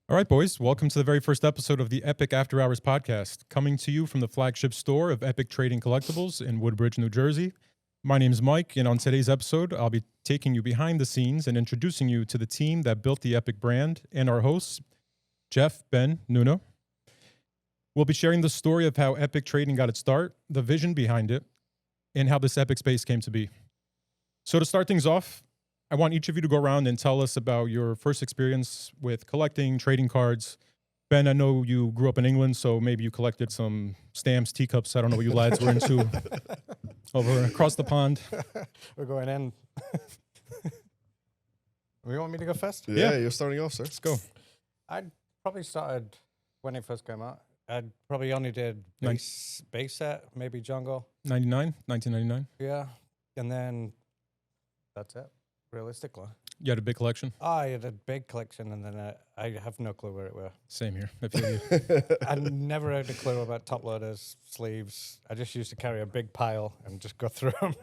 All right, boys, welcome to the very first episode of the Epic After Hours podcast, coming to you from the flagship store of Epic Trading Collectibles in Woodbridge, New Jersey. My name is Mike, and on today's episode, I'll be taking you behind the scenes and introducing you to the team that built the Epic brand and our hosts, Jeff, Ben, Nuno. We'll be sharing the story of how Epic Trading got its start, the vision behind it, and how this Epic space came to be. So to start things off, I want each of you to go around and tell us about your first experience with collecting trading cards. Ben, I know you grew up in England, so maybe you collected some stamps, teacups. I don't know what you lads were into over across the pond. We're going in. You want me to go first? Yeah, you're starting off, sir. Let's go. I probably started when it first came out. I probably only did base set, maybe jungle. 1999? Yeah. And then that's it, realistically. You had a big collection? I had a big collection, and then I have no clue where it were. Same here. I feel you. I never had a clue about top loaders, sleeves. I just used to carry a big pile and just go through them.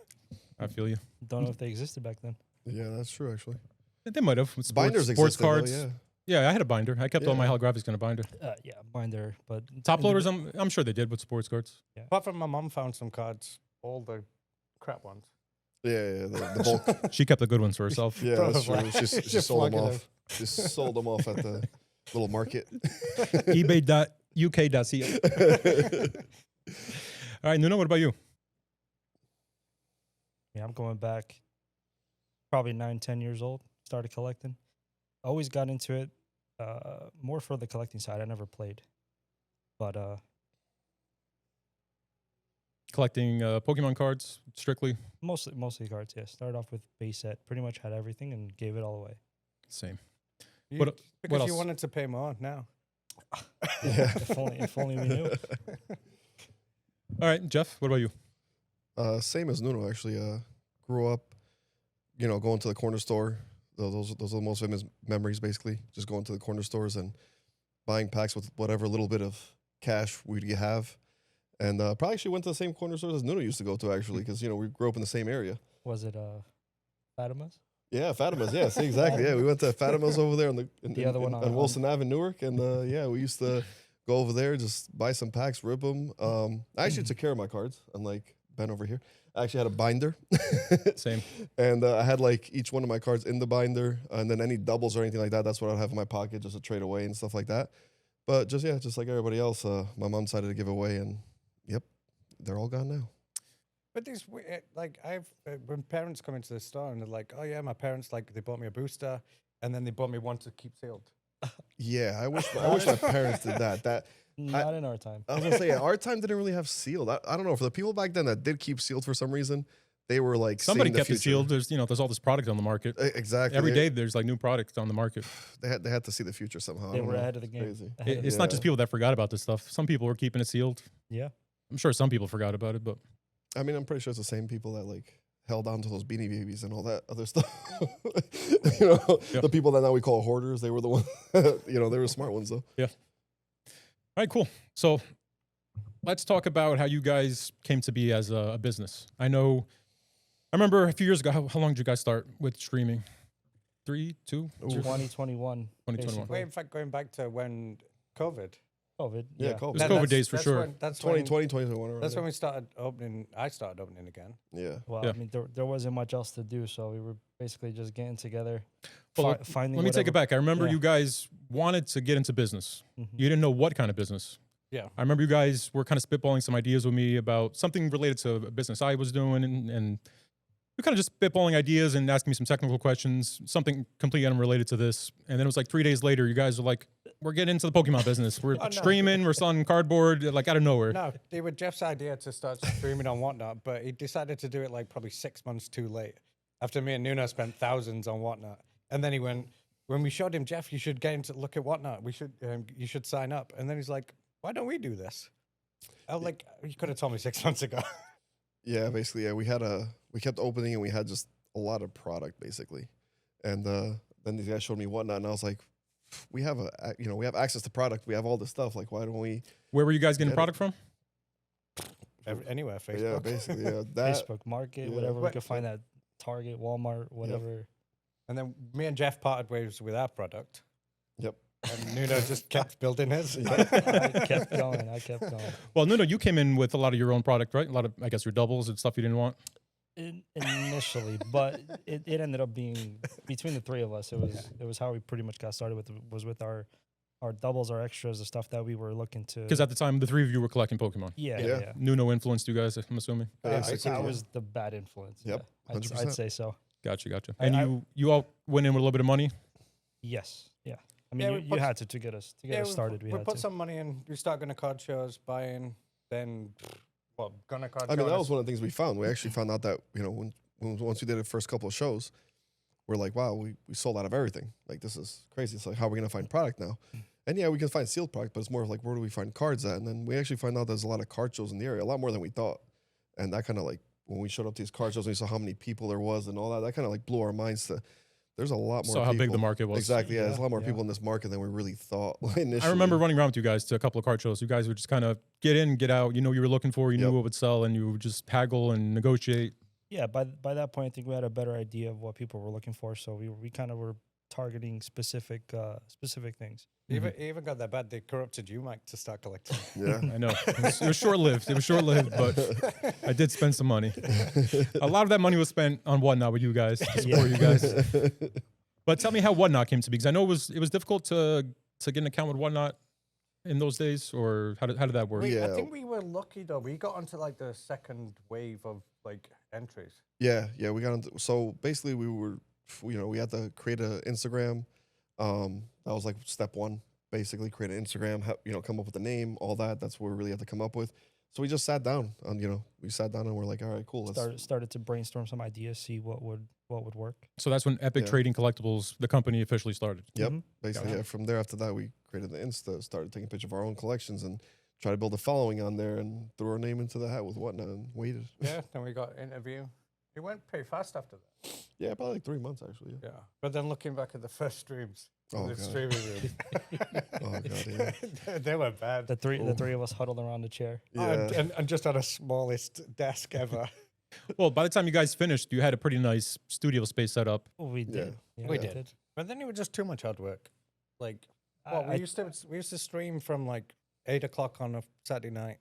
I feel you. Don't know if they existed back then. Yeah, that's true, actually. They might have. With Binders sports existed, cards. though, Yeah, I had a binder. I kept all my holographics in a binder. Yeah, binder, but Top loaders, I'm sure they did with sports cards. Yeah. Apart from my mum found some cards, all the crap ones. Yeah, the bulk. She kept the good ones for herself. Yeah, that's true. Probably. She sold them Just off. She sold them off at the little market. eBay.uk.co. All right, Nuno, what about you? Yeah, I'm going back probably 9-10 years old. Started collecting. Always got into it more for the collecting side. I never played, but Collecting Pokemon cards, strictly? mostly cards. Yeah, started off with base set. Pretty much had everything and gave it all away. Same. Because else? you wanted to pay more now. Yeah. if only we knew. All right, Jeff, what about you? Same as Nuno, actually. Grew up, going to the corner store. Those are the most famous memories, basically. Just going to the corner stores and buying packs with whatever little bit of cash we'd have. And probably actually went to the same corner stores as Nuno used to go to, actually, because, we grew up in the same area. Was it Fatima's? Yeah, Fatima's, yes, exactly. Yeah, we went to Fatima's over there on Wilson Ave in Newark. And, we used to go over there, just buy some packs, rip them. I actually took care of my cards, unlike Ben over here. I actually had a binder. Same. And I had each one of my cards in the binder, and then any doubles or anything like that, that's what I'd have in my pocket just to trade away and stuff like that. But just like everybody else, my mom decided to give away, and yep, they're all gone now. But these, when parents come into the store and they're like, oh yeah, my parents, they bought me a booster, and then they bought me one to keep sealed. Yeah, I wish my parents did that. Not in our time. I was gonna say, our time didn't really have sealed. I don't know, for the people back then that did keep sealed for some reason, they were somebody kept it sealed. There's all this product on the market. Exactly. Every day there's new product on the market. They had to see the future somehow. They were ahead of the game. Crazy. It's not just people that forgot about this stuff. Some people were keeping it sealed. Yeah. I'm sure some people forgot about it, but I mean, I'm pretty sure it's the same people that held on to those Beanie Babies and all that other stuff. The people that now we call hoarders, they were the ones, they were smart ones though. Yeah. All right, cool. So let's talk about how you guys came to be as a business. I remember a few years ago, how long did you guys start with streaming? 3, 2? 2021. 2021. Wait, in fact, going back to when COVID. COVID. Yeah, Yeah. COVID. It was COVID days for sure. That's 2020, 2021. That's when we started opening. I started opening again. Yeah. Well, Yeah. I mean, there wasn't much else to do, so we were basically just getting together, Well, finding. Let me take it back. I remember Yeah. you guys wanted to get into business. Mhm. You didn't know what kind of business. Yeah. I remember you guys were kind of spitballing some ideas with me about something related to a business I was doing, and we kind of just spitballing ideas and asking me some technical questions, something completely unrelated to this. And then it was 3 days later, you guys were like, we're getting into the Pokemon business. We're Oh, no. streaming, we're selling cardboard, out of nowhere. No, it was Jeff's idea to start streaming on Whatnot, but he decided to do it probably 6 months too late. After me and Nuno spent thousands on Whatnot, and then he went. When we showed him, Jeff, you should get into look at Whatnot. You should sign up. And then he's like, why don't we do this? I was you could have told me 6 months ago. Yeah, basically, yeah. We kept opening and we had just a lot of product basically. And then these guys showed me Whatnot and I was like, we have we have access to product. We have all this stuff. Why don't we? Where were you guys getting product from? Anywhere, Facebook. Yeah, basically, yeah. Facebook Market, yeah. whatever we But- could find at Target, Walmart, whatever. And then me and Jeff parted ways with our product. Yep. And Nuno just kept building his. I kept going. Well, no, you came in with a lot of your own product, right? A lot of, I guess, your doubles and stuff you didn't want. Initially, but it ended up being between the three of us. It was how we pretty much got started with our doubles, our extras, the stuff that we were looking to. Because at the time, the three of you were collecting Pokemon. Yeah. Nuno influenced you guys, I'm assuming. I was the bad influence. Yep, yeah. I'd say so. Gotcha. And you all went in with a little bit of money? Yes. Yeah. I mean, you had to get us started. We put some money in. We started going to card shows, buying, then going to card shows. I mean, that was one of the things we found. We actually found out that, when once we did the first couple of shows, we're like, wow, we sold out of everything. Like, this is crazy. It's like, how are we going to find product now? And yeah, we can find sealed product, but it's more of like, where do we find cards at? And then we actually find out there's a lot of card shows in the area, a lot more than we thought. And that kind of like, when we showed up to these card shows and we saw how many people there was and all that, that kind of like blew our minds to, there's a lot more Saw how people. big the market was. Exactly, yeah. There's a lot more people in this market than we really thought initially. I remember running around with you guys to a couple of card shows. You guys would just kind of get in, get out. You know what you were looking for. You knew what would sell, and you would just haggle and negotiate. Yeah, by that point, I think we had a better idea of what people were looking for. So we kind of were targeting specific things. It even got that bad. They corrupted you, Mike, to start collecting. Yeah. I know. It was short-lived. But I did spend some money. A lot of that money was spent on Whatnot with you guys, to support you guys. But tell me how Whatnot came to be, because I know it was difficult to get an account with Whatnot in those days, or how did that work? I think we were lucky though. We got onto like the second wave of like entries. Yeah, we got into. So basically, we had to create an Instagram. That was like step one. Basically, create an Instagram. Come up with a name, all that. That's what we really had to come up with. So we just sat down, and we sat down and we're like, all right, cool. Started to brainstorm some ideas, see what would work. So that's when Epic Trading Collectibles, the company, officially started. Yep. Basically, yeah. From there, after that, we created the Insta, started taking pictures of our own collections, and tried to build a following on there, and threw our name into the hat with Whatnot, and waited. Yeah. Then we got an interview. It went pretty fast after that. Yeah, probably like 3 months actually. Yeah. But then looking back at the first streams, Oh, the God. streaming room. Oh god, yeah. They were bad. The three of us huddled around the chair. Yeah. And just on the smallest desk ever. Well, by the time you guys finished, you had a pretty nice studio space set up. We did. Yeah, We did. But then it was just too much hard work. Like, we used to stream from like 8 o'clock on a Saturday night,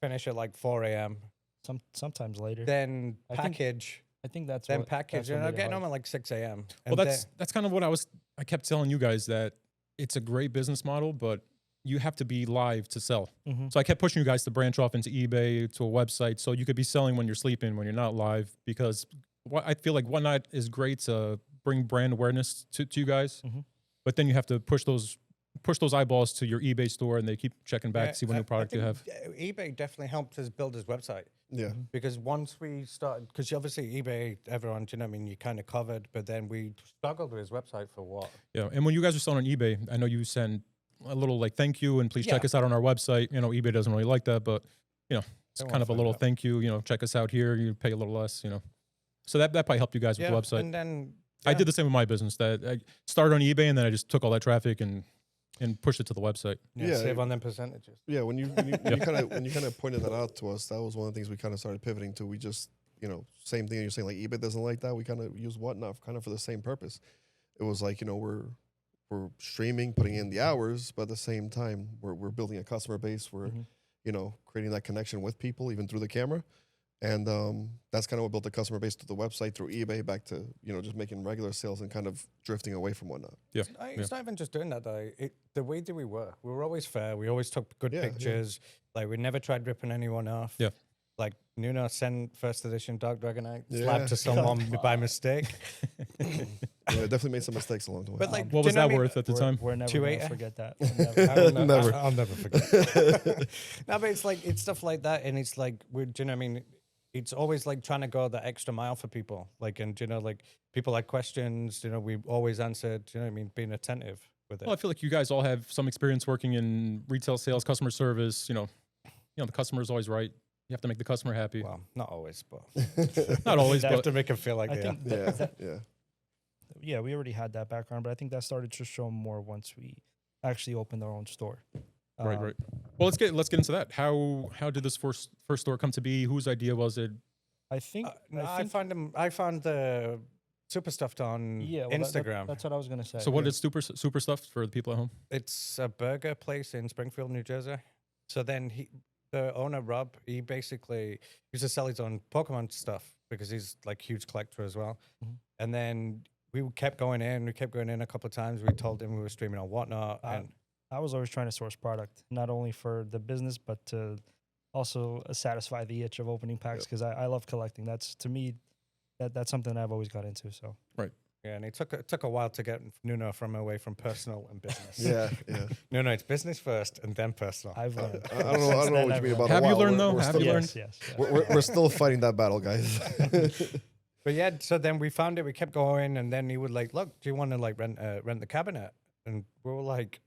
finish at like 4 a.m. Sometimes later. Then package. I think that's Then what, package. that's what And made I'm it getting hard. home at like 6 a.m. Well, that's kind of what I kept telling you guys, that it's a great business model, but you have to be live to sell. Mhm. So I kept pushing you guys to branch off into eBay, to a website, so you could be selling when you're sleeping, when you're not live, because I feel like Whatnot is great to bring brand awareness to you guys, but then you have to push those eyeballs to your eBay store, and they keep checking back to see what new product you have. eBay definitely helped us build his website. Yeah. Because once we started, because obviously eBay, everyone, you kind of covered, but then we struggled with his website for what? Yeah, and when you guys were selling on eBay, I know you send a little like thank you and please check us out on our website. eBay doesn't really like that, but it's kind of a little thank you. Thank us out here. You pay a little less. So that probably helped you guys with the website. And then I did the same with my business. That I started on eBay, and then I just took all that traffic and pushed it to the website. save on them percentages. Yeah, when you kind of pointed that out to us, that was one of the things we kind of started pivoting to. We just, same thing you're saying, like eBay doesn't like that. We kind of use Whatnot kind of for the same purpose. It was like, we're streaming, putting in the hours, but at the same time, we're building a customer base. We're, creating that connection with people, even through the camera. And that's kind of what built the customer base to the website, through eBay, back to, just making regular sales and kind of drifting away from Whatnot. Yeah. It's not even just doing that, though. The way that we were always fair. We always took good pictures. Like, we never tried ripping anyone off. Yeah. Like, Nuno sent first edition Dark Dragonite Yeah. slapped to someone by mistake. Yeah, definitely made some mistakes along the way. But like, What do was you know that what I mean? worth at the time? We're never going 280. to forget that. Never. I'll never forget. No, but it's stuff like that, and it's like, do you know what I mean? It's always like trying to go that extra mile for people. Like, and like people had questions, we always answered, you know what I mean? Being attentive with it. Well, I feel like you guys all have some experience working in retail sales, customer service. The customer is always right. You have to make the customer happy. Well, not always, but Not always, you have but to make them feel like I they are. think Yeah. we already had that background, but I think that started to show more once we actually opened our own store. Right. Well, let's get into that. How did this first store come to be? Whose idea was it? I think I found super stuffed on Yeah, well, Instagram. that's what I was gonna say. So what is super stuff for the people at home? It's a burger place in Springfield, New Jersey. So then the owner, Rob, he basically used to sell his own Pokemon stuff because he's like huge collector as well. Mhm. And then we kept going in. We kept going in a couple of times. We told him we were streaming on Whatnot. And I was always trying to source product, not only for the business, but to also satisfy the itch of opening packs because I love collecting. That's to me, that's something I've always got into. So yeah, and it took a while to get Nuno away from personal and business. Yeah, yeah. No, it's business first and then personal. I've learned. I don't know what you mean about. Have a you while. learned, We're- though? We're Have still, you learned? Yes. we're still fighting that battle, guys. But yeah, so then we found it. We kept going, and then he would like, look, do you want to like rent the cabinet? And we were like,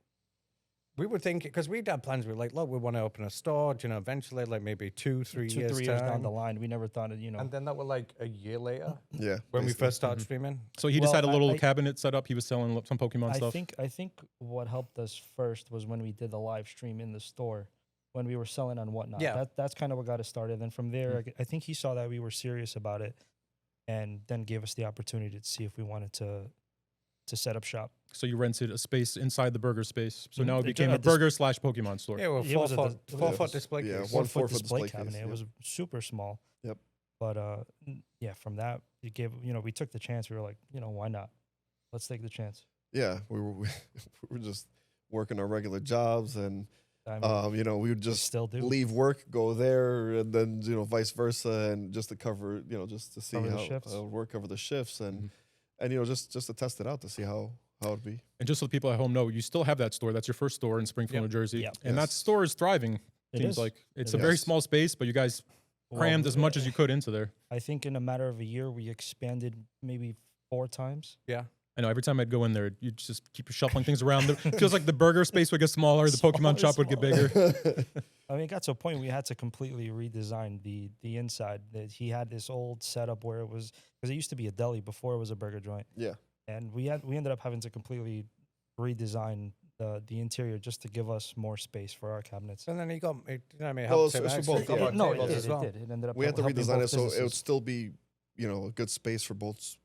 we were thinking because we'd had plans. We were like, look, we want to open a store. You know, eventually, like maybe 2-3 years, 3 years down time. the line, we never thought it. And then that was like a year later Yeah, when we basically. first started streaming. So he just Well, had a little I- cabinet set up. He was selling some Pokemon stuff. I think what helped us first was when we did the live stream in the store when we were selling on Whatnot. Yeah. That's kind of what got us started. Then from there, I think he saw that we were serious about it, and then gave us the opportunity to see if we wanted to set up shop. So you rented a space inside the burger space. So Mhm. now it It became ju- a burger / Pokemon store. Yeah, well, It was a 4-foot display yeah, case. 1 1 foot 4-foot display display cabinet. case, It yeah. was super small. Yep. But yeah, from that it gave we took the chance. We were like, why not? Let's take the chance. Yeah, we were just working our regular jobs, and I mean, we would we just still do. leave work, go there, and then vice versa, and just to cover, just to see Cover the how shifts. it would work, cover the shifts, and Mhm. and just to test it out to see how it'd be. And just so the people at home know, you still have that store. That's your first store in Springfield, Yep. New Jersey. Yep. And that Yes. store is thriving. It Seems is. like it's It a very is. small space, but you guys Well, crammed as much as you could into there. I think in a matter of a year, we expanded maybe 4 times. Yeah. I know every time I'd go in there, you just keep shuffling things around. It feels like the burger space would get smaller, the Pokemon Smaller, shop would get smaller. bigger. I mean, it got to a point we had to completely redesign the inside. That he had this old setup where it was because it used to be a deli before it was a burger joint, Yeah, and we ended up having to completely redesign the interior just to give us more space for our cabinets. And then he got, it, you know what I mean? Well, helped it's him for actually both, got yeah. more No, tables it as did. well. It did. It ended up we had to helping redesign both it so it would businesses. still be a good space for both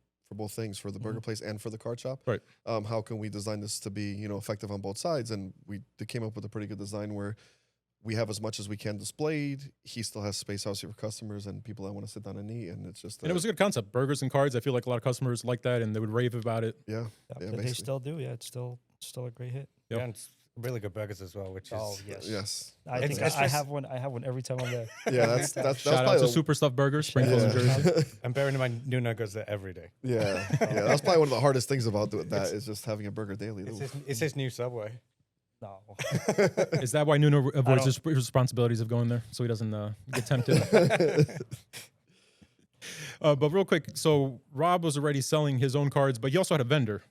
things, for the burger place and for the card shop. Right. How can we design this to be effective on both sides? And they came up with a pretty good design where we have as much as we can displayed. He still has space obviously for customers and people that want to sit down and eat. And it's just And it was a good concept. Burgers and cards. I feel like a lot of customers like that and they would rave about it. yeah. Yeah, Yeah, they basically. still do. Yeah, it's still a great hit. Yep. Yeah, and it's really good burgers as well, which is. Oh yes, Yes. I It's- think it's I just- have one. I have one every time I'm there. Yeah, that's Shout out probably to the- Super Stuffed Burgers, Springfield, yeah. New Jersey. And bearing in mind, Nuno goes there every day. yeah, that's probably one of the hardest things about that is just having a burger daily. It's his new Subway. No, Is that why Nuno avoids don't- his responsibilities of going there so he doesn't get tempted? But real quick, so Rob was already selling his own cards, but he also had a vendor.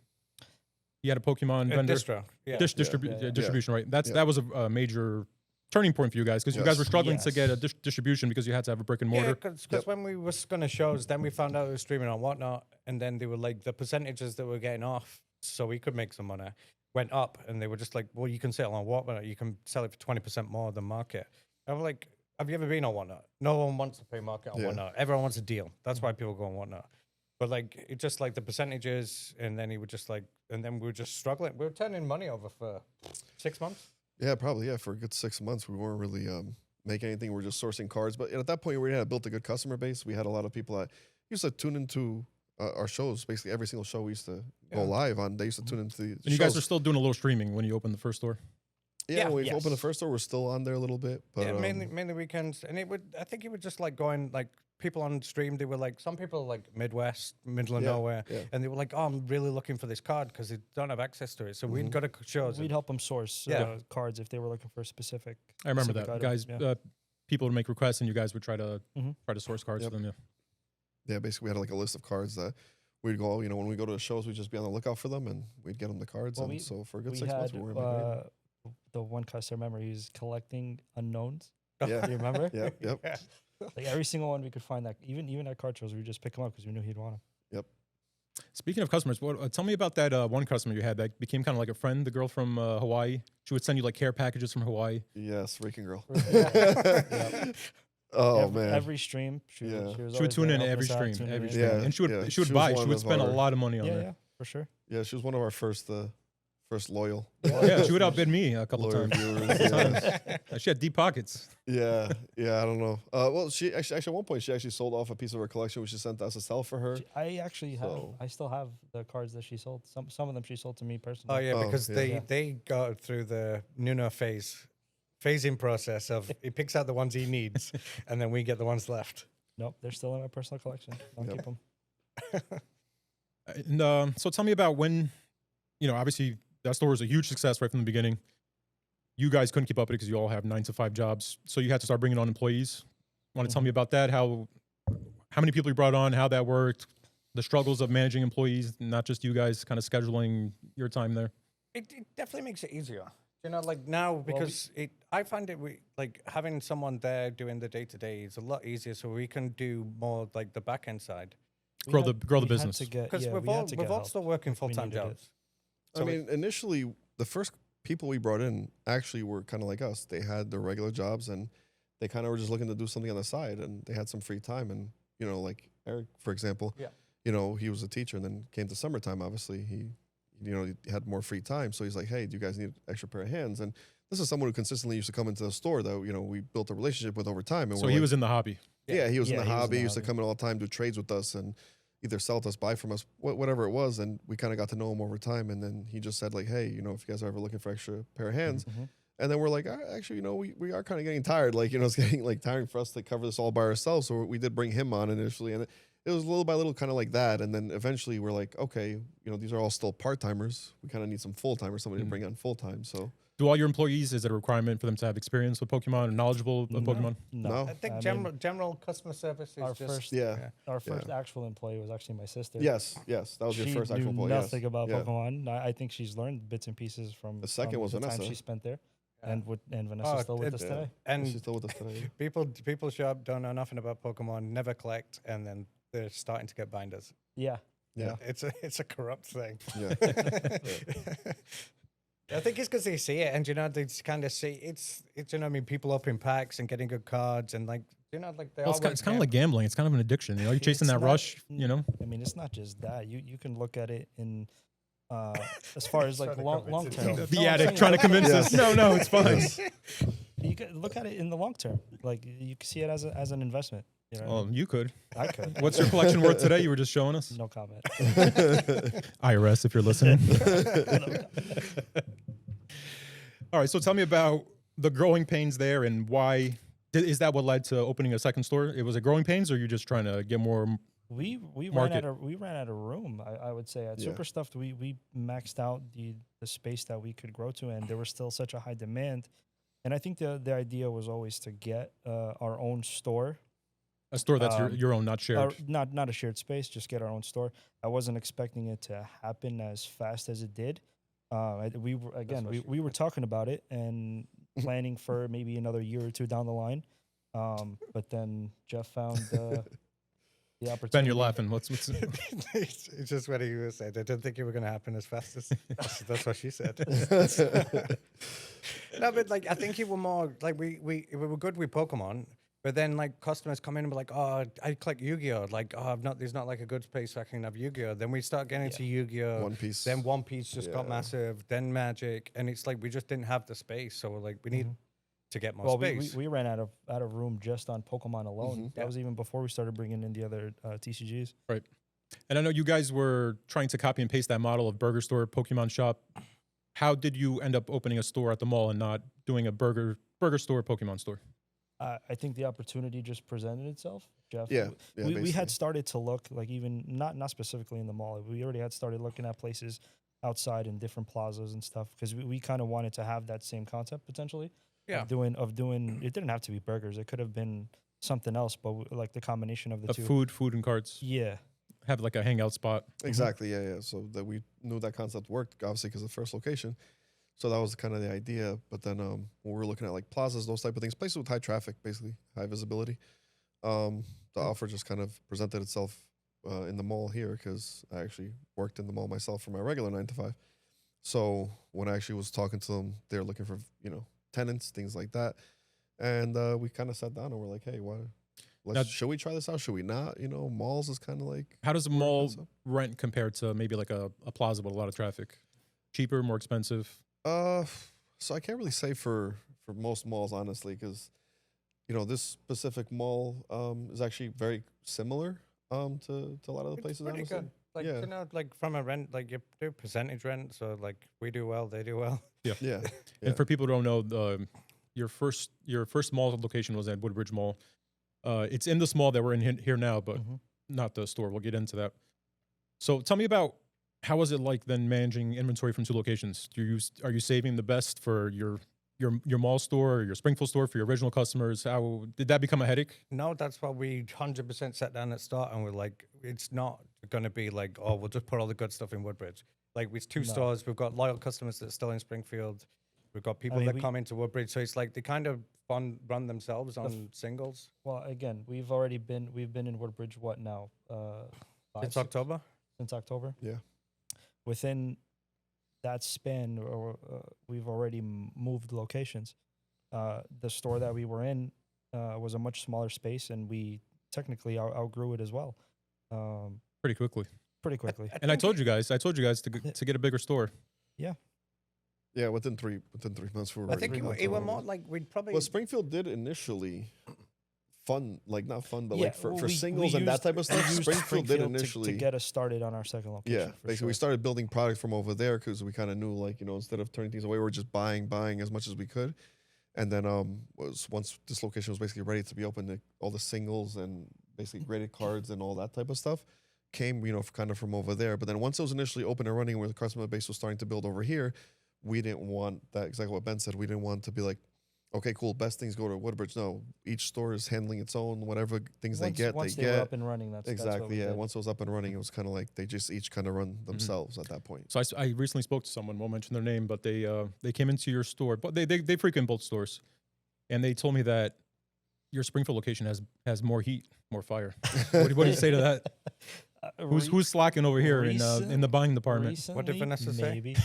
He had a Pokemon vendor. Distro. Yeah. Distribution, right? Yeah. That was a major turning point for you guys because you guys Yes. were struggling to Yes. get a distribution because you had to have a brick and Yeah, mortar. because Yep. when we was going to shows, then we found out it was streaming on Whatnot, and then they were like the percentages that we're getting off, so we could make some money, went up, and they were just like, well, you can sell on Whatnot, you can sell it for 20% more than market. I'm like, have you ever been on Whatnot? No one wants to pay market on Yeah. Whatnot. Everyone wants a deal. That's why people go on Whatnot. But like, it just like the percentages, and then he would just like, and then we were just struggling. We were turning money over for 6 months. Yeah, probably. Yeah, for a good 6 months, we weren't really making anything. We were just sourcing cards. But at that point, we had built a good customer base. We had a lot of people that used to tune into our shows. Basically, every single show we used to go Yeah. live on, they used to tune into the And you guys shows. are still doing a little streaming when you opened the first store. Yeah, Yeah. when we Yes. opened the first store, we're still on there a little bit. But Yeah, mainly weekends, and I think it would just like going like people on stream. They were like some people like Midwest, middle of Yeah, nowhere, yeah. and they were like, "Oh, I'm really looking for this card because they don't have access to it." So we'd go to shows. we'd help them source Yeah. cards if they were looking for a specific. I remember specific that. item, Guys, yeah. people would make requests and you guys would try to Mhm. source cards Yep. for them. Yeah. yeah, basically, we had like a list of cards that we'd go. When we go to the shows, we'd just be on the lookout for them, and we'd get them the cards. Well, and we- so for a good we 6 months, had we were making money. the one customer, remember, he was collecting unknowns. Yeah. Do you remember? Yep, yep. Yeah. Like every single one we could find that even at card shows, we would just pick him up because we knew he'd want them. Speaking of customers, tell me about that one customer you had that became kind of like a friend, the girl from Hawaii. She would send you like care packages from Hawaii. Yes, Raking Girl. Oh man. Every stream, she Yeah. was She would always tune there in helping every us out, stream, tuning every in. stream, Yeah, and she would yeah. she would She was buy. one She would of spend a our- lot of money on Yeah, there. yeah, for sure. Yeah, she was one of our first loyal. Yeah, she would outbid me a couple loyal times. viewers. Yeah. She had deep pockets. Yeah, I don't know. Well, she actually at one point she actually sold off a piece of her collection, which she sent us to sell for her. I actually have. So- I still have the cards that she sold. Some of them she sold to me personally. Oh yeah, Oh, because yeah. they go through the Nuno phasing process of he picks out the ones he needs, and then we get the ones left. Nope, they're still in my personal collection. Don't Yep. keep them. And so tell me about when, obviously that store was a huge success right from the beginning. You guys couldn't keep up with it because you all have 9-to-5 jobs. So you had to start bringing on employees. Want to tell me about that? How many people you brought on, how that worked, the struggles of managing employees, not just you guys kind of scheduling your time there. It definitely makes it easier. Like now, because I find it like having someone there doing the day to day is a lot easier, so we can do more like the back end side. Grow the business. Because we've all still working full time needed it. jobs. I mean, initially the first people we brought in actually were kind of like us. They had their regular jobs and they kind of were just looking to do something on the side, and they had some free time. And like Eric, for example, he was a teacher, and then came to summertime. Obviously, he had more free time, so he's like, "Hey, do you guys need an extra pair of hands?" And this is someone who consistently used to come into the store that we built a relationship with over time. And So he was in the hobby. Yeah, he was in the Yeah, he was in hobby. the He used to hobby. come in all the time, do trades with us, and either sell to us, buy from us, whatever it was. And we kind of got to know him over time. And then he just said like, "Hey, if you guys are ever looking for extra pair of hands," and then we're like, "Actually, we are kind of getting tired. Like, it's getting like tiring for us to cover this all by ourselves." So we did bring him on initially, and it was little by little kind of like that. And then eventually we're like, okay, these are all still part-timers. We kind of need some full-timers, somebody to bring on full-time. So Do all your employees, is it a requirement for them to have experience with Pokemon and knowledgeable of Pokemon? No. I think I mean, general customer service is our just first- yeah. Our first actual employee was actually my sister. Yes, that was your She first knew actual employee. nothing about Yeah. Pokemon. I think she's learned bits and pieces from The second was the time Vanessa. she spent there, Yeah. and Vanessa's still with us Yeah. today. and She's still with us today. people show up, don't know nothing about Pokemon, never collect, and then they're starting to get binders. Yeah, Yeah. It's a corrupt thing. Yeah. I think it's because they see it, and they just kind of see it's I mean, people up in packs and getting good cards, and like they Well, all it's kind of like gambling. It's kind of an addiction. You're chasing It's that not- rush. I mean, it's not just that. You can look at it in as far as like Trying to long convince term. himself. The No, I'm addict saying, trying to like, convince Yeah. us. No, it's fine. You can look at it in the long term. Like you can see it as an investment. You know, what I Well, mean? you could. I could. What's your collection worth today? You were just showing us. No comment. IRS, if you're listening. All right, so tell me about the growing pains there and why. Is that what led to opening a second store? It was a growing pains, or you just trying to get more? We ran Market. out of room. I would say at Yeah. Super Stuffed we maxed out the space that we could grow to, and there was still such a high demand. And I think the idea was always to get our own store, A store that's your own, not shared. not a shared space, just get our own store. I wasn't expecting it to happen as fast as it did. We were talking about it and planning for maybe another year or two down the line. But then Jeff found the opportunity. Ben, you're laughing. What's it's just what he was said. I didn't think it were going to happen as fast as that's what she said. No, but like I think it were more like we were good with Pokemon, but then like customers come in and be like, "Oh, I collect Yu-Gi-Oh!" Like, "Oh, there's not like a good space so I can have Yu-Gi-Oh!" Then we start getting into Yu-Gi-Oh! One Piece. Then One Piece just got Yeah. massive. Then Magic, and it's like we just didn't have the space, so we're like we need to get more Well, space. we ran out of room just on Pokemon alone. That Yeah. was even before we started bringing in the other TCGs. right? And I know you guys were trying to copy and paste that model of burger store, Pokemon shop. How did you end up opening a store at the mall and not doing a burger store, Pokemon store? I think the opportunity just presented itself, Jeff. Yeah, we basically. had started to look like even not specifically in the mall. We already had started looking at places outside in different plazas and stuff because we kind of wanted to have that same concept potentially. Yeah. Of doing. It didn't have to be burgers. It could have been something else, but like the combination of the two. Food and carts. Yeah. Have like a hangout spot. Exactly. Yeah. So that we knew that concept worked, obviously, because of the first location. So that was kind of the idea. But then when we were looking at like plazas, those type of things, places with high traffic, basically high visibility, the offer just kind of presented itself in the mall here because I actually worked in the mall myself for my regular 9 to 5. So when I actually was talking to them, they were looking for tenants, things like that. And we kind of sat down and we're like, hey, what? Should we try this out? Should we not? You know, malls is kind of like. How does a mall rent compare to maybe like a plaza with a lot of traffic? Cheaper, more expensive? So I can't really say for most malls, honestly, because, you know, this specific mall is actually very similar to a lot of the places. Pretty honestly. good. Like, you know, like from a rent, like you do percentage rent. So like we do well, they do well. Yeah. And for people who don't know, your first mall location was at Woodbridge Mall. It's in this mall that we're in here now, but not the store. We'll get into that. So tell me about, how was it like then managing inventory from two locations? Are you saving the best for your mall store or your Springfield store for your original customers? How did that become a headache? No, that's what we 100% sat down at start and we're like, it's not going to be like, oh, we'll just put all the good stuff in Woodbridge. Like with two stores, we've got loyal customers that are still in Springfield. We've got people that come into Woodbridge. So it's like they kind of run themselves on singles. Well, again, we've been in Woodbridge, what now? Since October? Since October? Yeah. Within that span, we've already moved locations. The store that we were in was a much smaller space, and we technically outgrew it as well. Pretty quickly. And I told you guys to get a bigger store. Yeah. Yeah, within 3 months we were. I think it were more like we'd probably. Well, Springfield did initially fun, like not fun, but Yeah, like for we singles and that type of stuff. used Springfield did initially to get us started on our second location. Yeah, for basically sure. we started building product from over there because we kind of knew, like, you know, instead of turning things away, we were just buying as much as we could. And then once this location was basically ready to be open, all the singles and basically graded cards and all that type of stuff came, you know, kind of from over there. But then once it was initially open and running, where the customer base was starting to build over here, we didn't want that, exactly what Ben said. We didn't want to be like, okay, cool, best things go to Woodbridge. No, each store is handling its own, whatever things Once they were up and running, that's exactly, what we did. Once it was up and running, it was kind of like they just each kind of run themselves at that point. So I recently spoke to someone, won't mention their name, but they came into your store, but they frequent both stores, and they told me that your Springfield location has more heat, more fire. What do you say to that? Who's slacking over here in the buying department? What did Vanessa say? Maybe.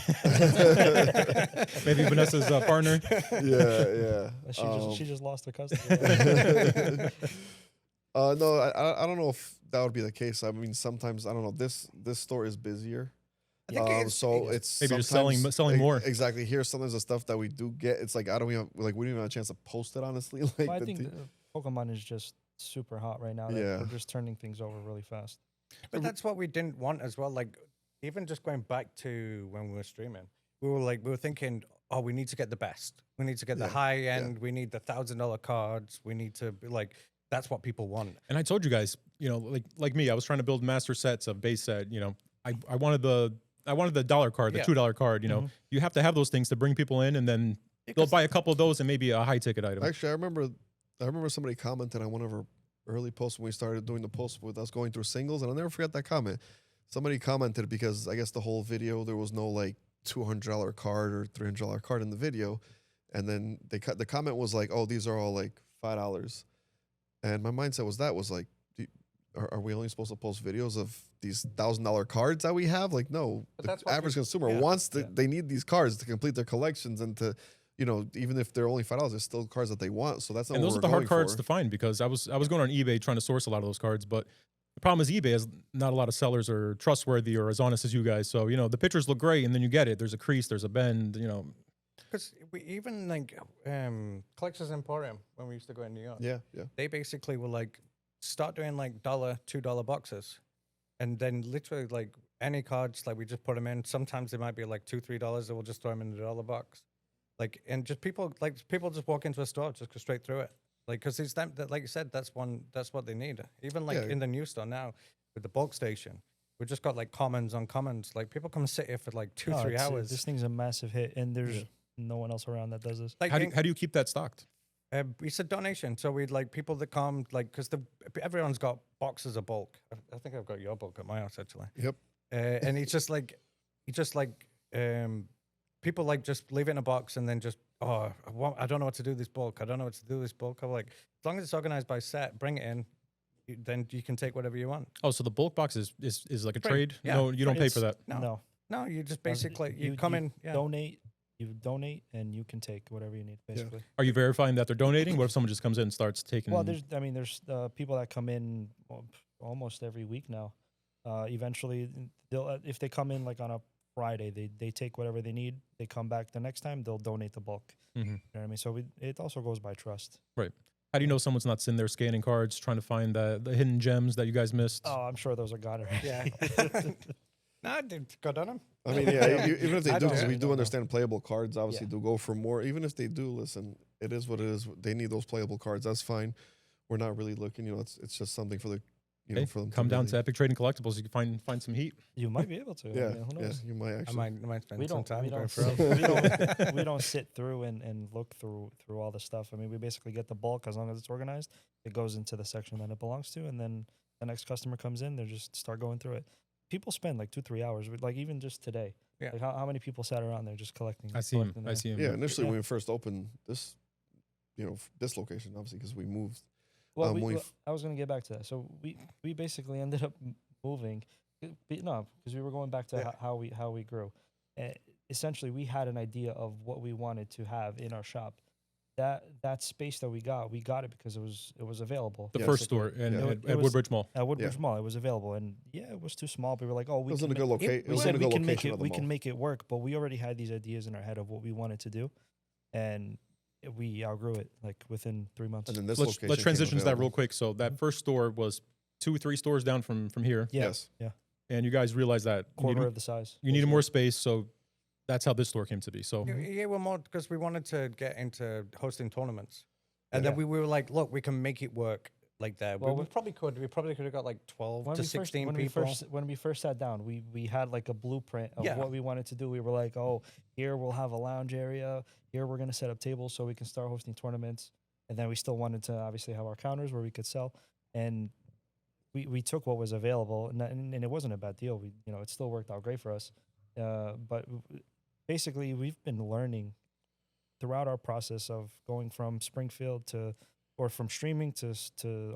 Maybe Vanessa's partner. Yeah. She just lost her customer. No, I don't know if that would be the case. I mean, sometimes I don't know. This store is busier. So it's maybe just selling more. Exactly. Here's sometimes the stuff that we do get. It's like we don't even have a chance to post it, honestly. Like, I think Pokemon is just super hot right now. Yeah. We're just turning things over really fast. But that's what we didn't want as well. Like, even just going back to when we were streaming, we were thinking, oh, we need to get the best. We need to get the high end. Yeah. We need the $1,000 cards. We need to be like, that's what people want. And I told you guys, you know, like me, I was trying to build master sets of base set. You know, I wanted the $1 card, the $2 card. You know, you have to have those things to bring people in, and then they'll buy a couple of those and maybe a high ticket item. Actually, I remember somebody commented on one of our early posts when we started doing the posts with us going through singles, and I'll never forget that comment. Somebody commented because I guess the whole video there was no like $200 card or $300 card in the video, and then the comment was like, "Oh, these are all like $5." And my mindset was like, are we only supposed to post videos of these $1,000 cards that we have? Like, no, the average consumer wants to. They need these cards to complete their collections and to. You know, even if they're only $5, there's still cards that they want. So that's not. And what those we're are the hard going cards for. to find, because I was going on eBay trying to source a lot of those cards, but the problem is eBay has not a lot of sellers are trustworthy or as honest as you guys. So, you know, the pictures look great, and then you get it. There's a crease, there's a bend, you know. Because we even like Collectors Emporium, when we used to go in New York. Yeah. They basically were like, start doing like $1, $2 boxes, and then literally like any cards, like we just put them in. Sometimes they might be like $2, $3 that we'll just throw them in the $1 box. Like, and just people just walk into a store, just go straight through it. Like, because it's that, like you said, that's what they need. Even like in the new store now with the bulk station, we just got like commons on commons. Like, people come and sit here for like 2-3 hours. This thing's a massive hit, and there's no one else around that does this. Like, how do you keep that stocked? It's a donation. So we'd like people that come, like, because everyone's got boxes of bulk. I think I've got your bulk at my house, actually. Yep. And it's just like, people like just leave it in a box and then just, I don't know what to do with this bulk. I don't know what to do with this bulk. I'm like, as long as it's organized by set, bring it in. Then you can take whatever you want. Oh, so the bulk box is like a Right. trade? Yeah. No, you don't pay for that. No, you just basically, you come in. Yeah. Donate You donate and you can take whatever you need, basically. Are you verifying that they're donating? What if someone just comes in and starts taking? Well, there's people that come in almost every week now. Eventually, they'll if they come in like on a Friday, they take whatever they need. They come back the next time, they'll donate the bulk. Mhm. You know what I mean? So it also goes by trust. How do you know someone's not sitting there scanning cards, trying to find the hidden gems that you guys missed? Oh, I'm sure those are got already. Yeah. Nah, dude, good on him. I mean, yeah, even if they I do, because don't we know, do no. understand playable cards, obviously, Yeah. do go for more. Even if they do, listen, it is what it is. They need those playable cards. That's fine. We're not really looking, it's just something for the, Hey, for them come to down really, to Epic Trading Collectibles. You can find some heat. You might be able to. Yeah, I mean, who knows? you might I actually. might spend We some don't. time We going don't, through sit, 'em. we don't sit through and look through all the stuff. I mean, we basically get the bulk as long as it's organized. It goes into the section that it belongs to, and then the next customer comes in. They just start going through it. People spend like 2-3 hours. Like even just today. Yeah. Like how many people sat around there just collecting? I see him. collecting I their- see him. Yeah, initially Yeah. when we first opened this, this location, obviously, because we moved. Well, we've- I was going to get back to that. So we basically ended up moving. No, because we were going back to Yeah. how we grew. Essentially, we had an idea of what we wanted to have in our shop. That space that we got it because it was available. The Yeah. first store Yeah. at It was- Woodbridge Mall. At Woodbridge Mall, it was available, and yeah, it was too small. But we were like, oh, It we was can in a good make, location. It we was said in a we good can make location it of the we can mall. make it work, but we already had these ideas in our head of what we wanted to do, and we outgrew it like within 3 months. And then this Let's location. let's came transition to that real available. quick. So that first store was 2-3 stores down from here, Yeah. Yes. and you guys realized that Quarter of the size. you needed more space. So that's how this store came to be. So Yeah, we're more because we wanted to get into hosting tournaments, and Yeah. then we were like, look, we can make it work like that. Well, we probably could. We probably could have got like 12 to 16 people. When we first sat down, we had like a blueprint of Yeah. what we wanted to do. We were like, oh, here we'll have a lounge area. Here we're gonna set up tables so we can start hosting tournaments. And then we still wanted to obviously have our counters where we could sell. And we took what was available, and it wasn't a bad deal. It still worked out great for us. But basically, we've been learning throughout our process of going from Springfield or from streaming to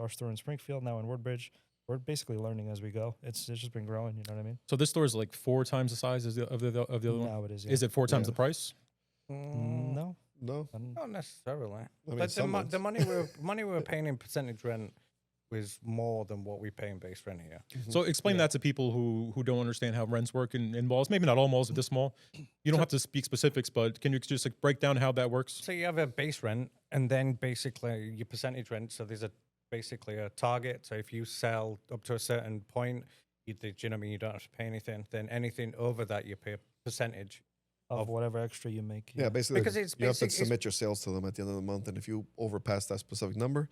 our store in Springfield, now in Woodbridge. We're basically learning as we go. It's just been growing. You know what I mean? So this store is like 4 times the size of the other one. Now it is. Yeah. Is it 4 times Yeah. the price? No. No. Not necessarily. I mean, But some months. the money we were paying in percentage rent was more than what we pay in base rent here. So explain Yeah. that to people who don't understand how rents work in malls. Maybe not all malls, but this mall. You don't have to speak specifics, but can you just like break down how that works? So you have a base rent, and then basically your percentage rent. So there's basically a target. So if you sell up to a certain point, you know what I mean, you don't have to pay anything. Then anything over that, you pay a percentage. Of whatever extra you make. Yeah, basically, Because it's you have to basic- it's- submit your sales to them at the end of the month, and if you overpass that specific number,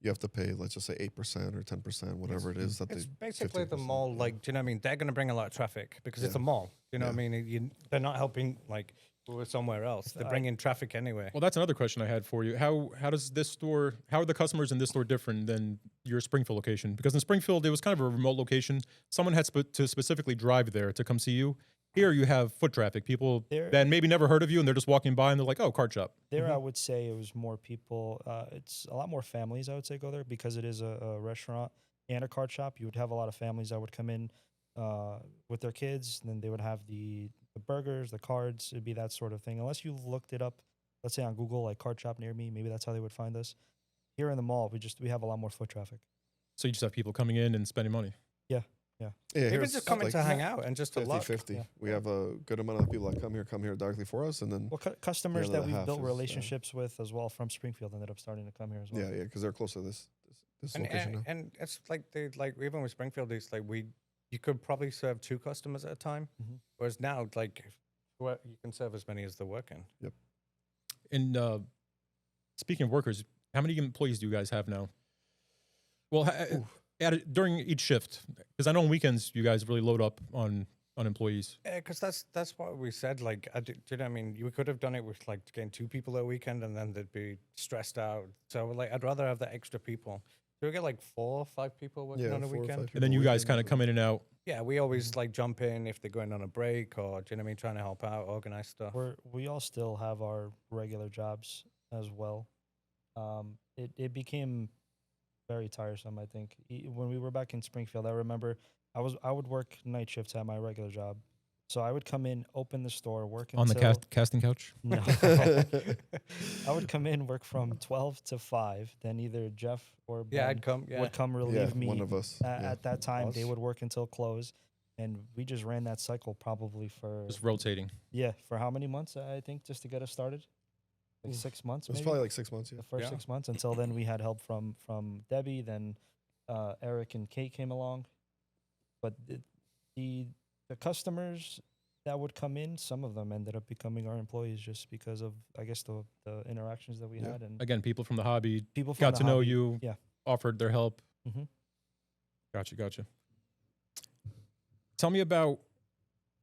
you have to pay, let's just say 8% or 10%, whatever it is. That It's they, basically the 15%, mall, yeah. like, do you know what I mean? They're going to bring a lot of traffic because it's a Yeah. mall. You know what I Yeah. mean? They're not helping, like, we were somewhere else. They're bringing traffic anyway. Well, that's another question I had for you. How does this store? How are the customers in this store different than your Springfield location? Because in Springfield, it was kind of a remote location. Someone had to specifically drive there to come see you. Here, you have foot traffic. People There- that maybe never heard of you, and they're just walking by, and they're like, "Oh, card shop." There, I would say it was more people. It's a lot more families, I would say, go there because it is a restaurant and a card shop. You would have a lot of families that would come in with their kids, and then they would have the burgers, the cards. It'd be that sort of thing. Unless you looked it up, let's say on Google, like card shop near me, maybe that's how they would find us. Here in the mall, we have a lot more foot traffic. So you just have people coming in and spending money. Yeah, Even here's just coming like to hang out and just to look. 50-50. Yeah. We have a good amount of people that come here directly for us, and then Well, customers The that other we've half built is, relationships with as well from Springfield ended up starting to come here as well. yeah, because they're close to this And, location now. and it's like even with Springfield, it's like you could probably serve 2 customers at a time, Mhm. whereas now like you can serve as many as they're working. And speaking of workers, how many employees do you guys have now? Well, during each shift, because I know on weekends you guys really load up on employees. Yeah, because that's what we said. Like, do you know what I mean? You could have done it with like getting 2 people a weekend, and then they'd be stressed out. So like, I'd rather have that extra people. Do we get like 4 or 5 people working Yeah, on a 4 or 5 weekend? people And then you guys weekend, kind of come in and out. Yeah, we always like jump in if they're going on a break or do you know what I mean, trying to help out, organize stuff. We all still have our regular jobs as well. It became very tiresome, I think. When we were back in Springfield, I remember I would work night shifts at my regular job. So I would come in, open the store, work On the until casting couch? no. I would come in, work from 12 to 5. Then either Jeff or Yeah, Ben I'd come. Yeah. would come Yeah, relieve me. one of us. Yeah. At that time, they Us. would work until close, and we just ran that cycle probably for Just rotating. for how many months? I think just to get us started, like 6 months. It was Maybe probably like 6 months. Yeah. the first Yeah. 6 months. Until then, we had help from Debbie. Then Eric and Kate came along, but the customers that would come in, some of them ended up becoming our employees just because of, I guess, the interactions that we Yeah. had and Again, people from the hobby people from got the to know hobby. you, Yeah. offered their help. Mhm. Gotcha. Tell me about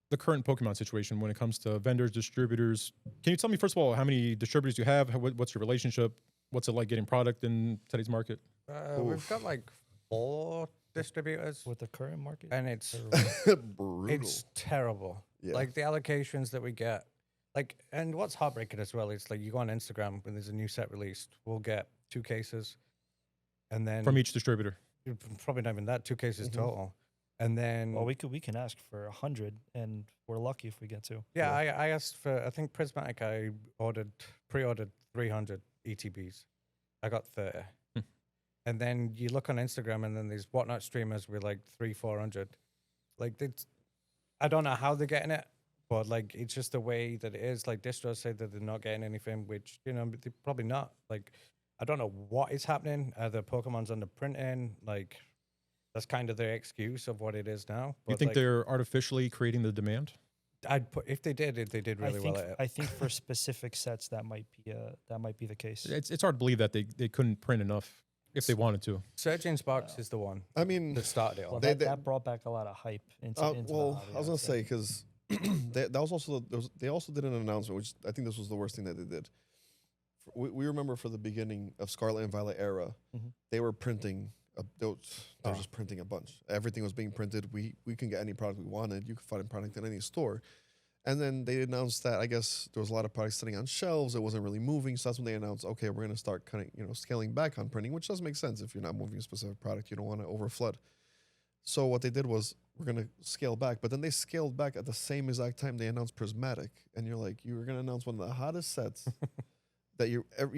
the current Pokemon situation when it comes to vendors, distributors. Can you tell me, first of all, how many distributors you have? What's your relationship? What's it like getting product in today's market? We've got like 4 distributors, with the current market. and it's Brutal. it's terrible. Yeah. Like the allocations that we get, like, and what's heartbreaking as well, it's like you go on Instagram when there's a new set released, we'll get 2 cases, and then From each distributor. probably not even that, 2 cases Mhm. total, and then Well, we can ask for 100, and we're lucky if we get 2. yeah, I asked for, I think Prismatic, I pre-ordered 300 ETBs. I got 30. Hmm. And then you look on Instagram, and then there's Whatnot streamers with like 300-400. Like, I don't know how they're getting it, but like it's just the way that it is. Like distros say that they're not getting anything, which, you know, they're probably not. Like, I don't know what is happening. The Pokemon's under printing. Like, that's kind of their excuse of what it is now. You But, think like, they're artificially creating the demand? I'd put, if they did, they did really well at it. I think for specific sets that might be the case. It's hard to believe that they couldn't print enough if they wanted to. Surgeon Sparks is the one I mean, that started it all. Well, They- that brought back a lot of hype into the well, hobby, I was I'd gonna say because that was also they also did an announcement, which I think this was the worst thing that they did. We remember for the beginning of Scarlet and Violet era, Mhm. they were printing. They were Oh. just printing a bunch. Everything was being printed. We can get any product we wanted. You could find a product in any store. And then they announced that, I guess, there was a lot of products sitting on shelves. It wasn't really moving. So that's when they announced, okay, we're going to start kind of, scaling back on printing, which does make sense. If you're not moving a specific product, you don't want to overflood. So what they did was, we're going to scale back. But then they scaled back at the same exact time they announced Prismatic. And you're like, you were going to announce one of the hottest sets that you ever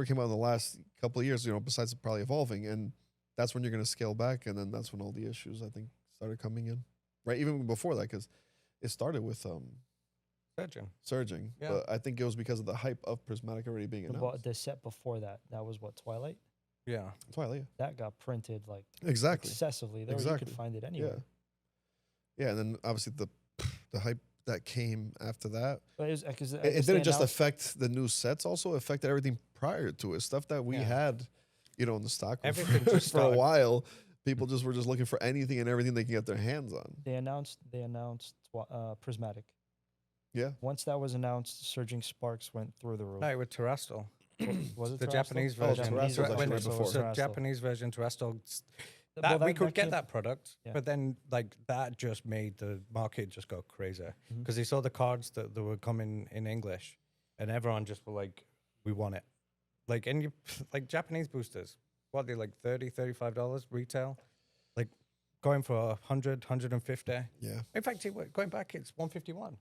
came out in the last couple of years, besides probably evolving. And that's when you're going to scale back. And then that's when all the issues, I think, started coming in. Right? Even before that, because it started with surging. Yeah. But I think it was because of the hype of Prismatic already being announced. The set before that was what, Twilight? Yeah. Twilight, That got printed like yeah. Exactly. excessively. There you Exactly. could find it Yeah. anywhere. Yeah, and then obviously the hype that came after that, But it was, 'cause I it guess they didn't just announced- affect the new sets, also affected everything prior to it. Stuff that we Yeah. had, in the stock room Everything for, just for a started- while. People just were just looking for anything and everything they can get their hands on. They announced Prismatic. Yeah. Once that was announced, Surging Sparks went through the roof. No, with Terrestrial. Was it The Terrestrial? Japanese Oh, version. Terrestrial was actually When right it's before. the Terrestrial. Japanese version, Terrestrial. Well, We could get came- that product, Yeah. but then like that just made the market just go crazy Mhm. because they saw the cards that were coming in English, and everyone just were like, "We want it." Like, and you like Japanese boosters, what are they like $30-$35 retail, like going for 100-150. Yeah. In fact, going back, it's 151.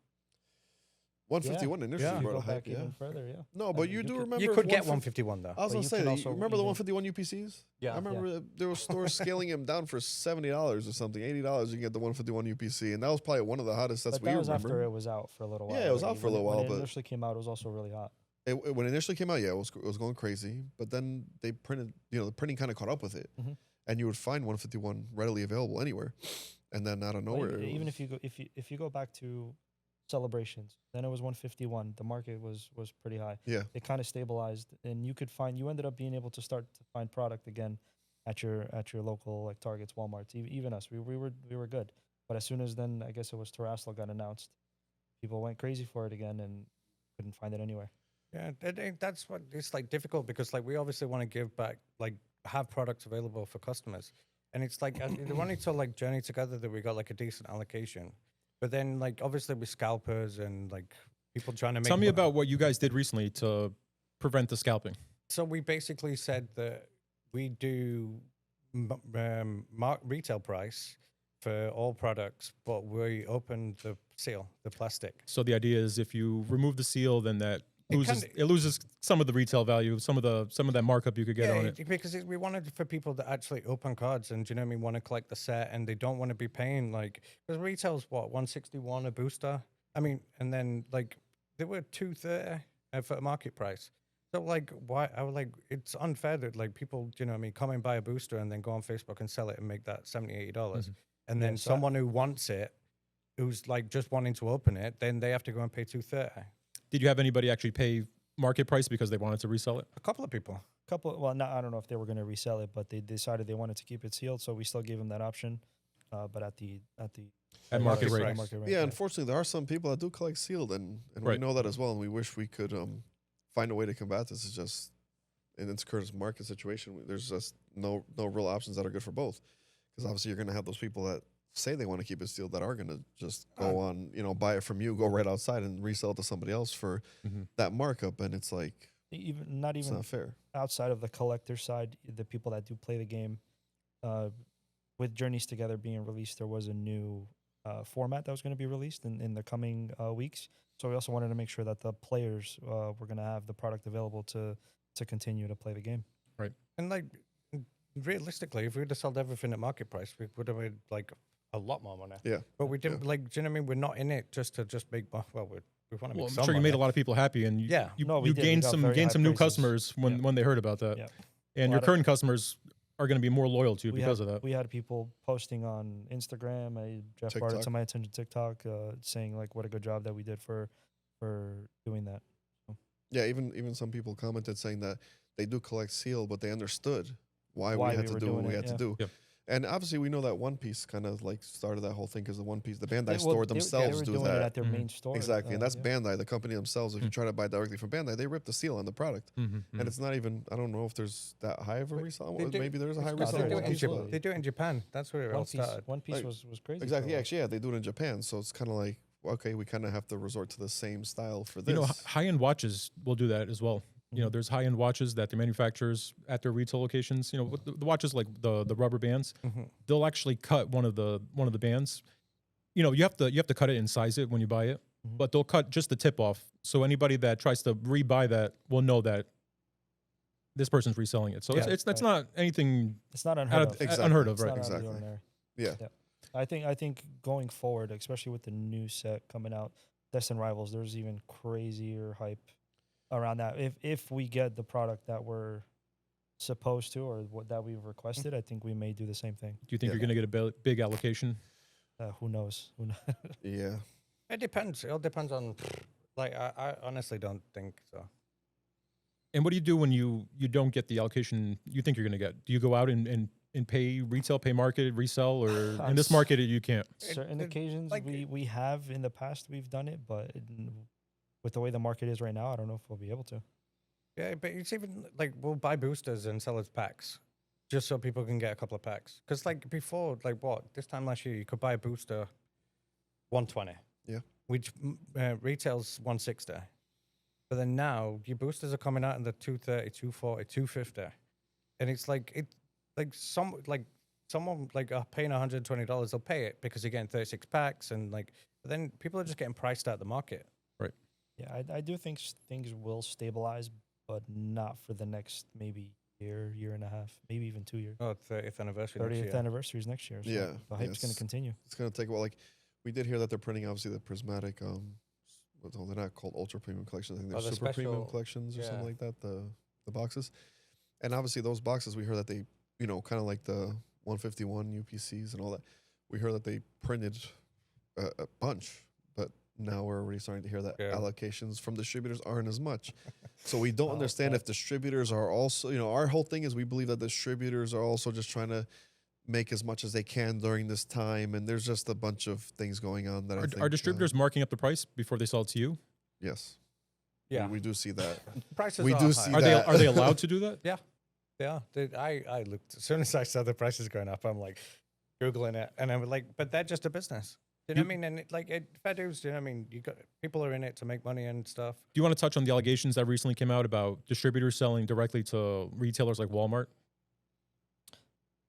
151 initially Yeah. You brought go a hype, back yeah. even further, yeah. No, but mean, you you do could- remember You could get 150 151 though. I was But gonna you say, can you also remember the even- 151 UPCs? Yeah. I remember there were stores scaling them down for $70 or something, $80. You can get the 151 UPC, and that was probably one of the hottest sets But we that was remember. after it was out for a little while. Yeah, it was already. out for a little When while, it but- initially came out, it was also really hot. When it initially came out, yeah, it was going crazy. But then they printed, the printing kind of caught up with it, Mhm. and you would find 151 readily available anywhere. And then out of Well, nowhere, even if you go back to celebrations, then it was 151. The market was pretty high. yeah, It kind of stabilized, and you ended up being able to start to find product again at your local like Targets, Walmarts, even us. We were good. But as soon as then I guess it was Terrestrial got announced, people went crazy for it again and couldn't find it anywhere. Yeah, that's what it's like difficult because like we obviously want to give back, like have products available for customers, and it's like they wanted to like journey together that we got like a decent allocation, but then like obviously with scalpers and like people trying to make. Tell me about what you guys did recently to prevent the scalping. So we basically said that we do retail price, for all products, but we opened the seal, the plastic. So the idea is if you remove the seal, then that It loses some of the retail value, some of that markup you could get on it. because we wanted for people that actually open cards and, you know what I mean, want to collect the set and they don't want to be paying like, because retail's what, 161 a booster? I mean, and then like they were 230 for a market price. So like, why? I was like, it's unfair that like people, you know what I mean, come and buy a booster and then go on Facebook and sell it and make that $70, $80. And then someone who wants it, who's like just wanting to open it, then they have to go and pay 230. Did you have anybody actually pay market price because they wanted to resell it? A couple of people. Well, I don't know if they were going to resell it, but they decided they wanted to keep it sealed, so we still gave them that option. But at market rate. price. Market rate. Yeah, unfortunately, there are some people that do collect sealed, and we Right. know that as well. And we wish we could find a way to combat this. It's just in its current market situation, there's just no real options that are good for both. Because obviously, you're going to have those people that say they want to keep it sealed that are going to just go on, buy it from you, go right outside and resell it to somebody else for that markup, and it's like it's not fair. Outside of the collector side, the people that do play the game, with Journeys Together being released, there was a new format that was going to be released in the coming weeks. So we also wanted to make sure that the players were going to have the product available to continue to play the game. Right. And like realistically, if we would have sold everything at market price, we would have made like a lot more money. Yeah. But we didn't like, do you know what I mean? We're not in it just to make, we want to make Well, some I'm sure you money. made a lot of people happy, and you No, we did. We gained got some very high new praises. customers when they heard about that. Yeah. And your current customers are going to be more loyal to you because of that. We had people posting on Instagram. Jeff brought it to my attention, TikTok, saying like what a good job that we did for doing that. Yeah, even some people commented saying that they do collect seal, but they understood why we had to do what we had to do. Yep. And obviously, we know that One Piece kind of like started that whole thing because the Bandai Well, store they themselves were do doing that. it at their main store. Exactly, and that's yeah. Bandai, the company themselves. If you try to buy directly from Bandai, they rip the seal on the product, and it's not even. I don't know if there's that high of a resale. Maybe there's a high not. resale. They do it in Japan. They do it in Japan. That's where it all started. One Piece Like, was crazy. Exactly. for Yeah, a actually, yeah, they do it in Japan. So it's kind of like, okay, we kind of have to resort to the same style for this. You know, high-end watches will do that as well. You know, Mhm. there's high-end watches that the manufacturers at their retail locations, with the watches like the rubber bands, they'll actually cut one of the bands. You have to cut it and size it when you buy it, Mhm. but they'll cut just the tip off. So anybody that tries to rebuy that will know that this person's reselling it. So Yeah, it's right. not anything It's not unheard of. Exactly. unheard of, It's right? not out of the Exactly. ordinary. Yeah. I think going forward, especially with the new set coming out, Destined Rivals, there's even crazier hype around that. If we get the product that we're supposed to or what that we've requested, I think we may do the same thing. Do you think Yeah. you're going to get a big allocation? Who knows? Who knows? Yeah. It depends. It all depends on, like, I honestly don't think so. And what do you do when you don't get the allocation you think you're going to get? Do you go out and pay retail, pay market, resell, or in this market you can't? Certain it- occasions like- we have in the past we've done it, but with the way the market is right now, I don't know if we'll be able to. Yeah, but it's even like we'll buy boosters and sell as packs just so people can get a couple of packs. Because like before, like this time last year, you could buy a booster 120. Yeah. Which retails 160. But then now your boosters are coming out in the 230, 240, 250. And it's like someone paying $120, they'll pay it because you're getting 36 packs and but then people are just getting priced out of the market. Yeah, I do think things will stabilize, but not for the next maybe year and a half, maybe even 2 years. Oh, 30th anniversary. next 30th year. anniversary is next year. So Yeah, the hype's going yes. to continue. It's gonna take a while. Like we did hear that they're printing obviously the prismatic. They're not called ultra premium collections. I think they're the super premium special- collections or yeah. something like that. The boxes, and obviously those boxes we heard that they kind of like the 151 UPCs and all that. We heard that they printed a bunch, but now we're already starting to hear that Yeah. allocations from distributors aren't as much. So we don't understand that- if distributors are also, our whole thing is we believe that distributors are also just trying to make as much as they can during this time, and there's just a bunch of things going on that I think Are distributors marking up the price before they sell it to you? yes, Yeah. we do see that. Prices we are do high. see Are that. they allowed to do that? Yeah. I looked as soon as I saw the prices going up, I'm like Googling it and I'm like, but they're just a business. Do you know what I mean? And fair dues, do you know what I mean? People are in it to make money and stuff. Do you want to touch on the allegations that recently came out about distributors selling directly to retailers like Walmart?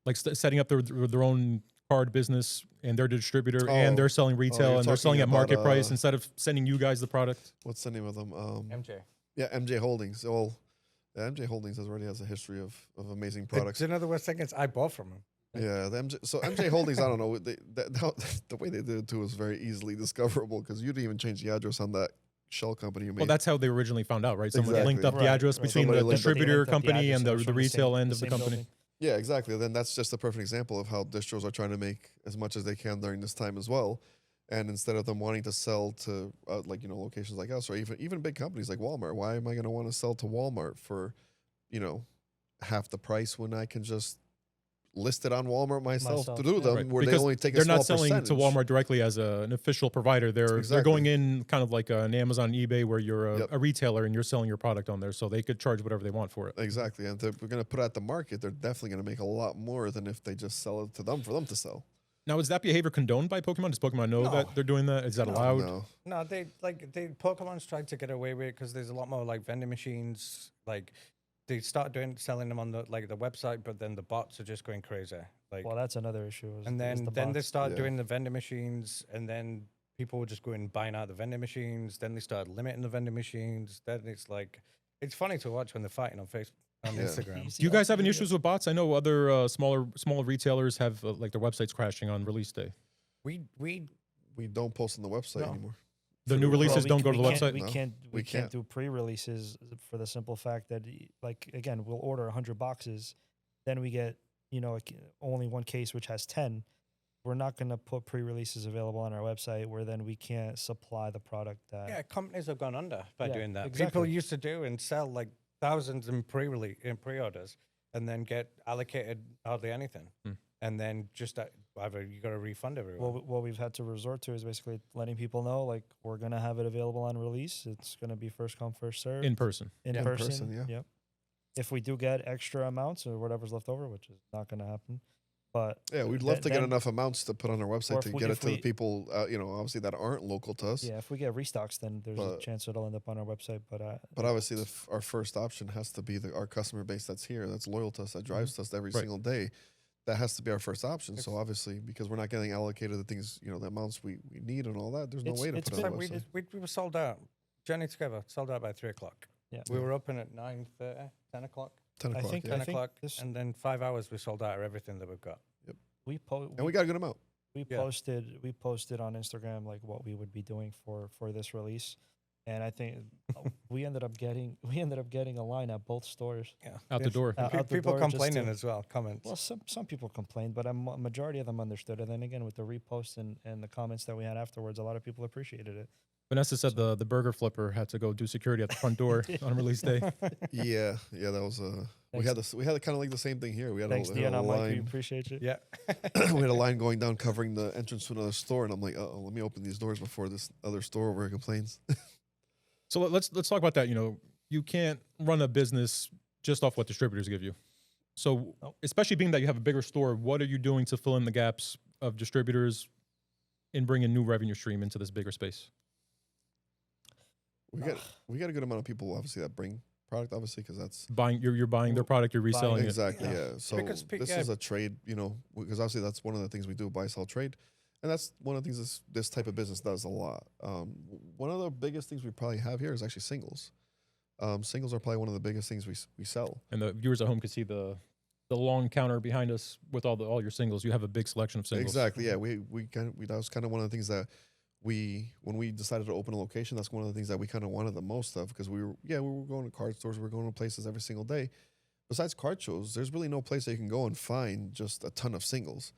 Like setting up their own card business and they're the distributor Oh. and they're selling retail you're and they're selling talking at market about, price instead of sending you guys the product? What's the name of them? MJ. Yeah, MJ Holdings. Well, yeah, MJ Holdings already has a history of amazing products. You know the worst thing is I bought from him. Yeah, so MJ Holdings, I don't know. The way they did it too was very easily discoverable because you didn't even change the address on that shell company you made. Well, that's how they originally found out, right? Someone linked Exactly. up the Right, address right. between Somebody the linked up- distributor linked up the company address and it was the from retail same- end the of the same company. building. Yeah, exactly. Then that's just a perfect example of how distros are trying to make as much as they can during this time as well. And instead of them wanting to sell to locations like us or even big companies like Walmart, why am I going to want to sell to Walmart for, half the price when I can just list it on Walmart myself to do yeah. them, Right. where they Because only take a they're small not selling percentage. to Walmart directly as an official provider. They're Exactly. going in kind of like an Amazon, eBay, where you're a, Yep. a retailer and you're selling your product on there, so they could charge whatever they want for it. Exactly, and if we're going to put it at the market, they're definitely going to make a lot more than if they just sell it to them for them to sell. Now, is that behavior condoned by Pokemon? Does Pokemon know No. that they're doing that? Is that allowed? No, No, Pokemon's tried to get away with it because there's a lot more like vending machines. Like they start selling them on the website, but then the bots are just going crazy. Like, Well, that's another issue. and then the they bots. start Yeah. doing the vending machines, and then people were just going buying out the vending machines. Then they started limiting the vending machines. Then it's funny to watch when they're fighting on Facebook, on Yeah. Instagram. Do you guys have any issues with bots? I know other smaller retailers have like their websites crashing on release day. We we don't post on the website No. anymore. The new Well, releases we don't c- go to the we can't- website. We No, can't. we We can't can't. do pre-releases for the simple fact that, again, we'll order 100 boxes, then we get only one case which has 10. We're not going to put pre-releases available on our website where then we can't supply the product that. Yeah, companies have gone under by Yeah, doing that. People exactly. used to do and sell like thousands in pre-orders, and then get allocated hardly anything, Hmm. and then just either you got to refund everyone. What we've had to resort to is basically letting people know, like, we're going to have it available on release. It's going to be first come, first serve. In person. In Yeah. In person, person, yeah. Yep. If we do get extra amounts or whatever's left over, which is not going to happen, but Yeah, we'd love to get then- enough amounts to put on our Or website if to we- get it if to the we- people, obviously that aren't local to us. Yeah, if we get restocks, then there's a But- chance it'll end up on our website. But But obviously, our first option has to be our customer base that's here, that's loyal to us, that drives us every Right. single day. That has to be our first option. So Ex- obviously, because we're not getting allocated the things, the amounts we need and all that, there's no It's- way to it's put it on the we, website. we were sold out. Journey together sold out by 3:00. yeah, We were open at 9:30, 10 o'clock, 10 I o'clock, think- yeah. 10 I think o'clock, this- and then 5 hours we sold out of everything that we've got. And we got a good amount. we yeah. posted on Instagram like what we would be doing for this release, and I think we ended up getting a line at both stores. Yeah, Out the door. Out the People door just complaining to- as well. Comments. Well, some people complained, but a majority of them understood. And then again, with the reposts and the comments that we had afterwards, a lot of people appreciated it. Vanessa said the burger flipper had to go do security at the front door on release day. Yeah, that was we had kind of like the same thing here. We had Thanks, a Dion. I'm like, we line. appreciate you. Yeah. We had a line going down covering the entrance to another store, and I'm like, oh, let me open these doors before this other store over here complains. So let's talk about that. You can't run a business just off what distributors give you. So Nope. especially being that you have a bigger store, what are you doing to fill in the gaps of distributors and bring a new revenue stream into this bigger space? We got a good amount of people obviously that bring product, obviously, because that's You're buying their product, you're reselling it. exactly Yeah. yeah. So Because this yeah. is a trade, because obviously that's one of the things we do, buy, sell, trade, and that's one of the things this type of business does a lot. One of the biggest things we probably have here is actually singles. Singles are probably one of the biggest things we sell. And the viewers at home can see the long counter behind us with all your singles. You have a big selection of singles. Exactly. Yeah. We that was kind of one of the things that when we decided to open a location, that's one of the things that we kind of wanted the most of, because we were going to card stores, we were going to places every single day. Besides card shows, there's really no place that you can go and find just a ton of singles.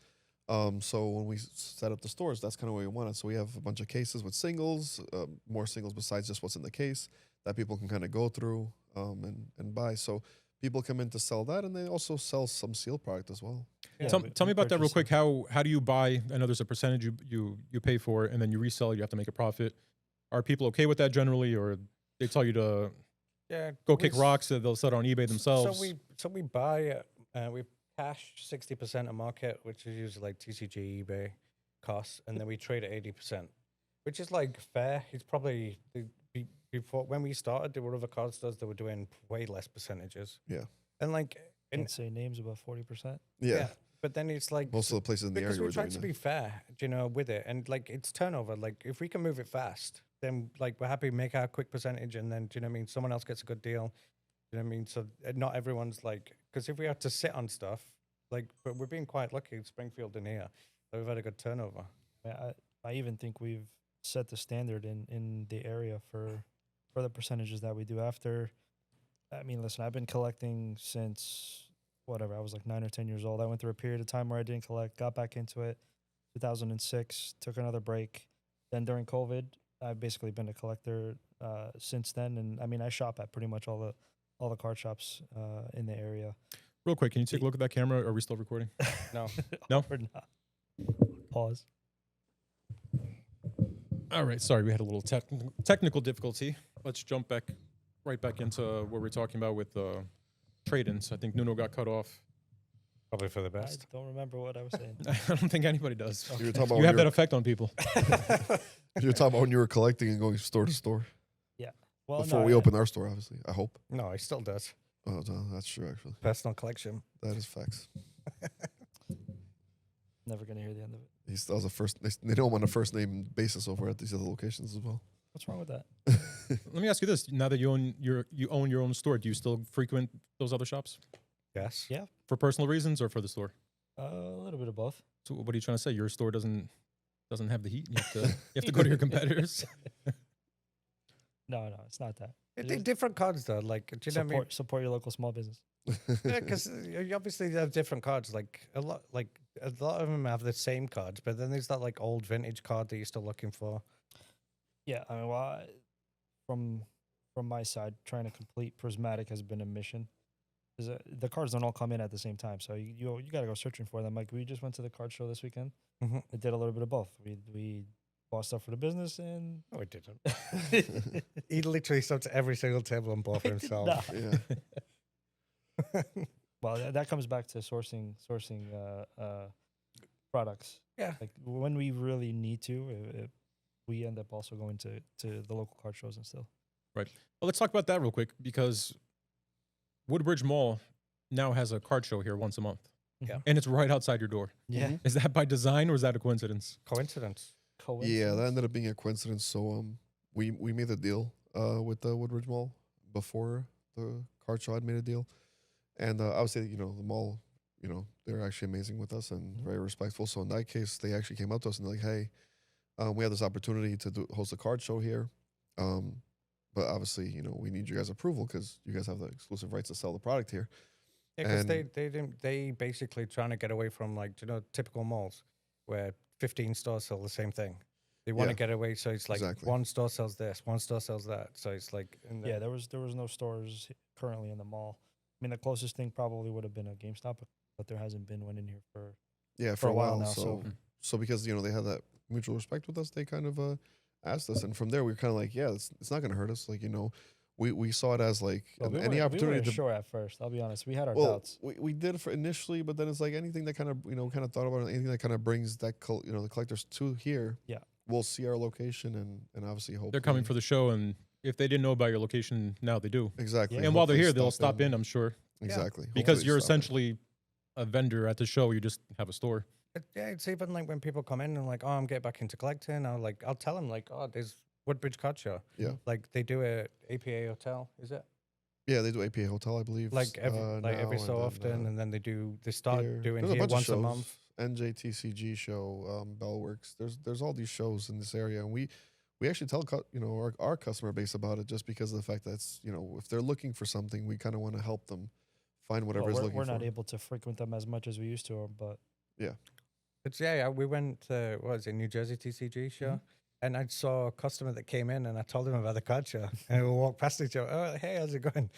So when we set up the stores, that's kind of what we wanted. So we have a bunch of cases with singles, more singles besides just what's in the case that people can kind of go through and buy. So people come in to sell that, and they also sell some seal product as well. Yeah, Tell we me about that real purchase quick. How do you buy? I know there's a percentage you pay for it, and then you resell. You have to make a profit. Are people okay with that generally, or they tell you to Yeah. go we kick s- rocks? They'll sell it on eBay themselves. So we buy we cash 60% of market, which is usually like TCG, eBay costs, and then we trade at 80%, which is like fair. It's probably before when we started, there were other card stores that were doing way less percentages. Yeah. And like Can't say names about 40%. Yeah. but then it's like Most of the places in the because area we were try doing to that. be fair, with it, and like it's turnover. Like if we can move it fast, then like we're happy to make our quick percentage, and then do you know what I mean? Someone else gets a good deal. Do you know what I mean? So not everyone's like, because if we had to sit on stuff, like, but we're being quite lucky in Springfield and here, so we've had a good turnover. I even think we've set the standard in the area for the percentages that we do. After, I mean, listen, I've been collecting since whatever, I was like 9 or 10 years old. I went through a period of time where I didn't collect, got back into it, 2006, took another break. Then during COVID, I've basically been a collector since then. And I mean, I shop at pretty much all the card shops in the area. Real quick, can you take a look at that camera? Are we still recording? No. No? We're not. Pause. All right. Sorry, we had a little technical difficulty. Let's jump right back into what we're talking about with trade-ins. I think Nuno got cut off. Probably for the I best. don't remember what I was saying. I don't think anybody does. You were talking about You when have you that were- effect on people. you were talking about when you were collecting and going store to store Well, before no, we I- open our store. Obviously, I hope. No, he still does. Oh, no, that's true. Actually, Personal collection. that is facts. Never gonna hear the end of it. That was a first. They know him on a first name basis over at these other locations as well. What's wrong with that? Let me ask you this: now that you own your own store, do you still frequent those other shops Yes. Yeah. for personal reasons or for the store? A little bit of both. So what are you trying to say? Your store doesn't have the heat. You have to go to your competitors. No, it's not that. They're different cards though. Like, do you know what I mean? Support your local small business. Yeah, because obviously they have different cards. Like a lot of them have the same cards, but then there's that like old vintage card that you're still looking for. Yeah, I mean, well, from my side, trying to complete Prismatic has been a mission. The cards don't all come in at the same time, so you got to go searching for them. Like we just went to the card show this weekend. Mhm. I did a little bit of both. We bought stuff for the business and No, it didn't. He literally stopped at every single table and bought for himself. Yeah. well, that comes back to sourcing products. Yeah. Like when we really need to, we end up also going to the local card shows and stuff. Well, let's talk about that real quick because Woodbridge Mall now has a card show here once a month. Yeah. And it's right outside your door. Yeah. Is that by design or is that a coincidence? Coincidence. Yeah, that ended up being a coincidence. So we made a deal with the Woodbridge Mall before the card show. I'd made a deal, and obviously, the mall, they're actually amazing with us and very respectful. So in that case, they actually came up to us and they're like, "Hey, we have this opportunity to host a card show here, but obviously, we need you guys' approval because you guys have the exclusive rights to sell the product here." Yeah, because And- they basically trying to get away from like typical malls where 15 stores sell the same thing. They want to Yeah. get away, so it's like Exactly. one store sells this, one store sells that. So it's like Yeah, there was no stores currently in the mall. I mean, the closest thing probably would have been a GameStop, but there hasn't been one in here for For a while now, So because they had that mutual respect with us, they kind of asked us, and from there we were kind of like, yeah, it's not going to hurt us. Like we saw it as like Well, we any weren't opportunity to. sure at first. I'll be honest, we had our Well, doubts. we did for initially, but then it's like anything that kind of thought about it, anything that kind of brings that the collectors to here. Yeah. We'll see our location and obviously hope They're coming for the show, and if they didn't know about your location, now they do. exactly. Yeah. And while they're Hopefully here, they'll stop in, I'm sure. Exactly. Because Hopefully you're stop in. essentially a vendor at the show. You just have a store. yeah, it's even like when people come in and like, oh, I'm getting back into collecting. I'll tell them like, oh, there's Woodbridge Card Show. Yeah. Like they do a APA hotel, is it? Yeah, they do APA Hotel, I believe. Like every now, so and often, then, and then they start here. doing There's a here bunch of once a shows. month. NJTCG show, Bellworks. There's all these shows in this area, and we actually tell our customer base about it just because of the fact that if they're looking for something, we kind of want to help them find whatever Well, is looking we're for. not able to frequent them as much as we used to, but It's yeah. We went to what was it, New Jersey TCG show, and I saw a customer that came in, and I told him about the card show, and we walked past each other. Oh, hey, how's it going?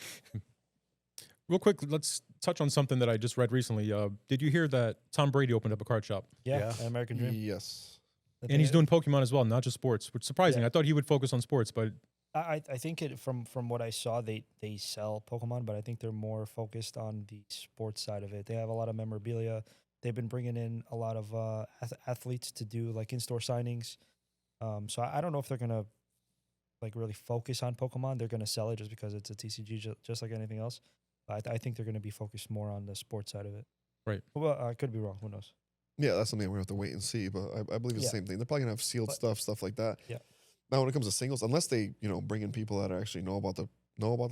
Real quick, let's touch on something that I just read recently. Did you hear that Tom Brady opened up a card shop? Yeah. an American Dream. Yes. The And he's thing doing Pokemon as well, not just sports, which is surprising. Yeah. I thought he would focus on sports, but I think it from what I saw, they sell Pokemon, but I think they're more focused on the sports side of it. They have a lot of memorabilia. They've been bringing in a lot of athletes to do like in-store signings. So I don't know if they're gonna like really focus on Pokemon. They're gonna sell it just because it's a TCG, just like anything else. But I think they're gonna be focused more on the sports side of it. Well, I could be wrong. Who knows? Yeah, that's something we're gonna have to wait and see. But I believe it's the same thing. They're probably gonna have sealed stuff like that. Yeah. Now, when it comes to singles, unless they bring in people that actually know about the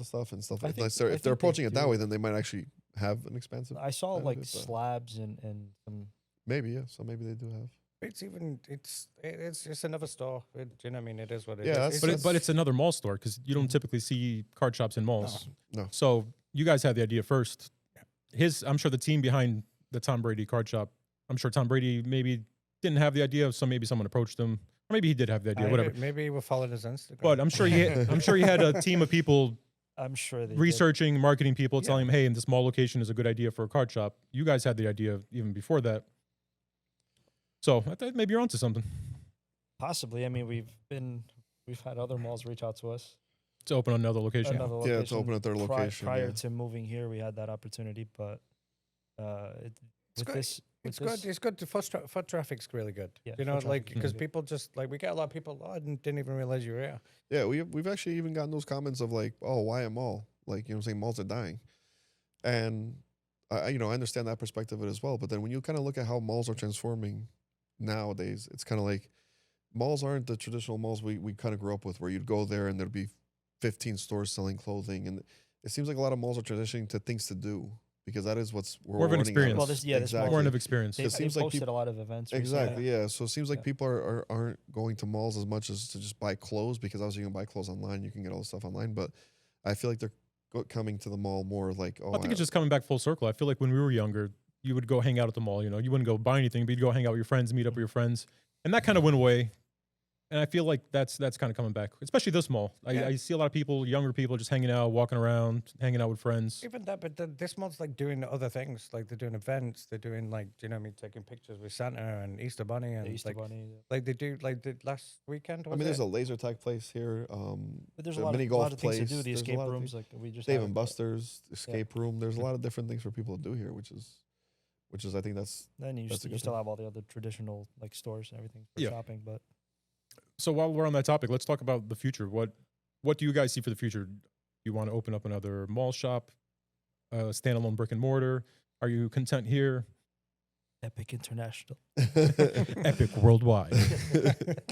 stuff and stuff. If they're approaching it that way, then they might actually have an expensive. I saw like slabs and some. Maybe So maybe they do have. It's just another store. Do you know what I mean? It is what it Yeah, is. But it's another mall store because you don't typically see card shops in malls. No. So you guys had the idea first. I'm sure the team behind the Tom Brady card shop, I'm sure Tom Brady maybe didn't have the idea, so maybe someone approached him. Or maybe he did have the idea, whatever. Maybe we're following his Instagram. But I'm sure he had a team of people I'm sure they researching, marketing people, telling him, hey, this mall location is a good idea for a card shop. You guys had the idea even before that. So I thought maybe you're onto something. Possibly. I mean, we've had other malls reach out to us. To open another location. Yeah, to open a third location. Prior to moving here, we had that opportunity, but it's good. The foot traffic's really good. Yeah, because people just we get a lot of people. Oh, I didn't even realize you were here. Yeah, we've actually even gotten those comments of like, oh, why a mall? Like, saying malls are dying. And I understand that perspective of it as well. But then when you kind of look at how malls are transforming nowadays, it's kind of like malls aren't the traditional malls we kind of grew up with, where you'd go there and there'd be 15 stores selling clothing. And it seems like a lot of malls are transitioning to things to do, because that is what's more of an experience. Well, this more of experience. They seems posted like people, a lot of events. Exactly, yeah. So it seems like people aren't going to malls as much as to just buy clothes, because obviously you can buy clothes online, you can get all the stuff online. But I feel like they're coming to the mall more like, I think it's just coming back full circle. I feel like when we were younger, you would go hang out at the mall. You wouldn't go buy anything, but you'd go hang out with your friends, meet up with your friends, and that kind of went away. And I feel like that's kind of coming back, especially this mall. I see a lot of people, younger people, just hanging out, walking around, hanging out with friends. Even that, but this mall's doing other things. Like they're doing events. They're doing taking pictures with Santa and Easter Bunny and Easter Bunny. Like they do the last weekend. There's a laser tag place here. But there's a mini lot golf of place. things to do. The escape rooms, we just Dave and Buster's escape room. There's a lot of different things for people to do here, which is I think that's. Then you still have all the other traditional stores and everything for shopping, but. So while we're on that topic, let's talk about the future. What do you guys see for the future? Do you want to open up another mall shop, standalone brick and mortar? Are you content here? Epic International. Epic worldwide.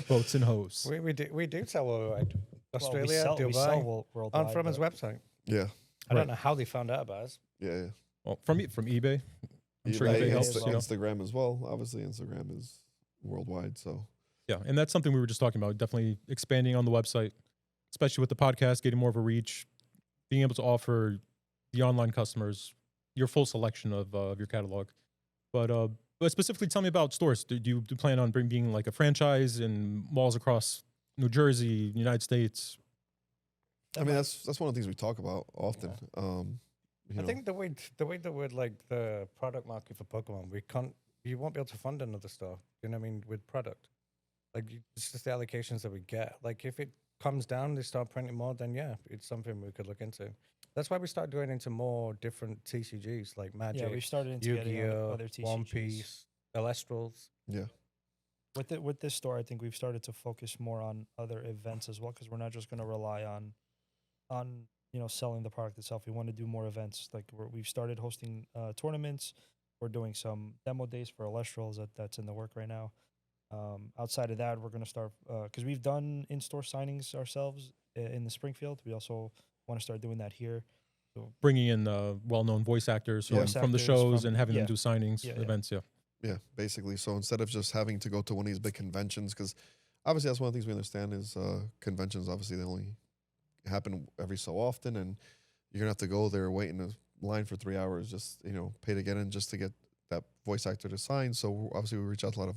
Boats and hoes. We do sell worldwide. Australia, well, we Dubai, worldwide on from his website. Yeah. I don't know how they found out about us. Yeah. Well, from eBay. I'm sure eBay helps. Instagram as well. Obviously, Instagram is worldwide, so. Yeah, and that's something we were just talking about, definitely expanding on the website, especially with the podcast, getting more of a reach, being able to offer the online customers your full selection of your catalog. But specifically, tell me about stores. Do you plan on being like a franchise in malls across New Jersey, United States? I mean, that's one of the things we talk about often. I think the way that we're the product market for Pokemon, you won't be able to fund another store. You know what I mean? With product. It's just the allocations that we get. If it comes down, they start printing more, then it's something we could look into. That's why we start going into more different TCGs, like Magic, we started into Yu-Gi-Oh, other TCGs. One Piece, Elestrals. Yeah. With this store, I think we've started to focus more on other events as well, because we're not just going to rely on selling the product itself. We want to do more events. We've started hosting tournaments. We're doing some demo days for Elestrals. That's in the work right now. Outside of that, we're going to start because we've done in-store signings ourselves in the Springfield. We also want to start doing that here. So bringing in well-known voice actors from the shows and having them do signings, events. Yeah, basically. So instead of just having to go to one of these big conventions, because obviously that's one of the things we understand is conventions, obviously they only happen every so often, and you're going to have to go there, wait in a line for 3 hours, just, pay to get in just to get that voice actor to sign. So obviously we reach out to a lot of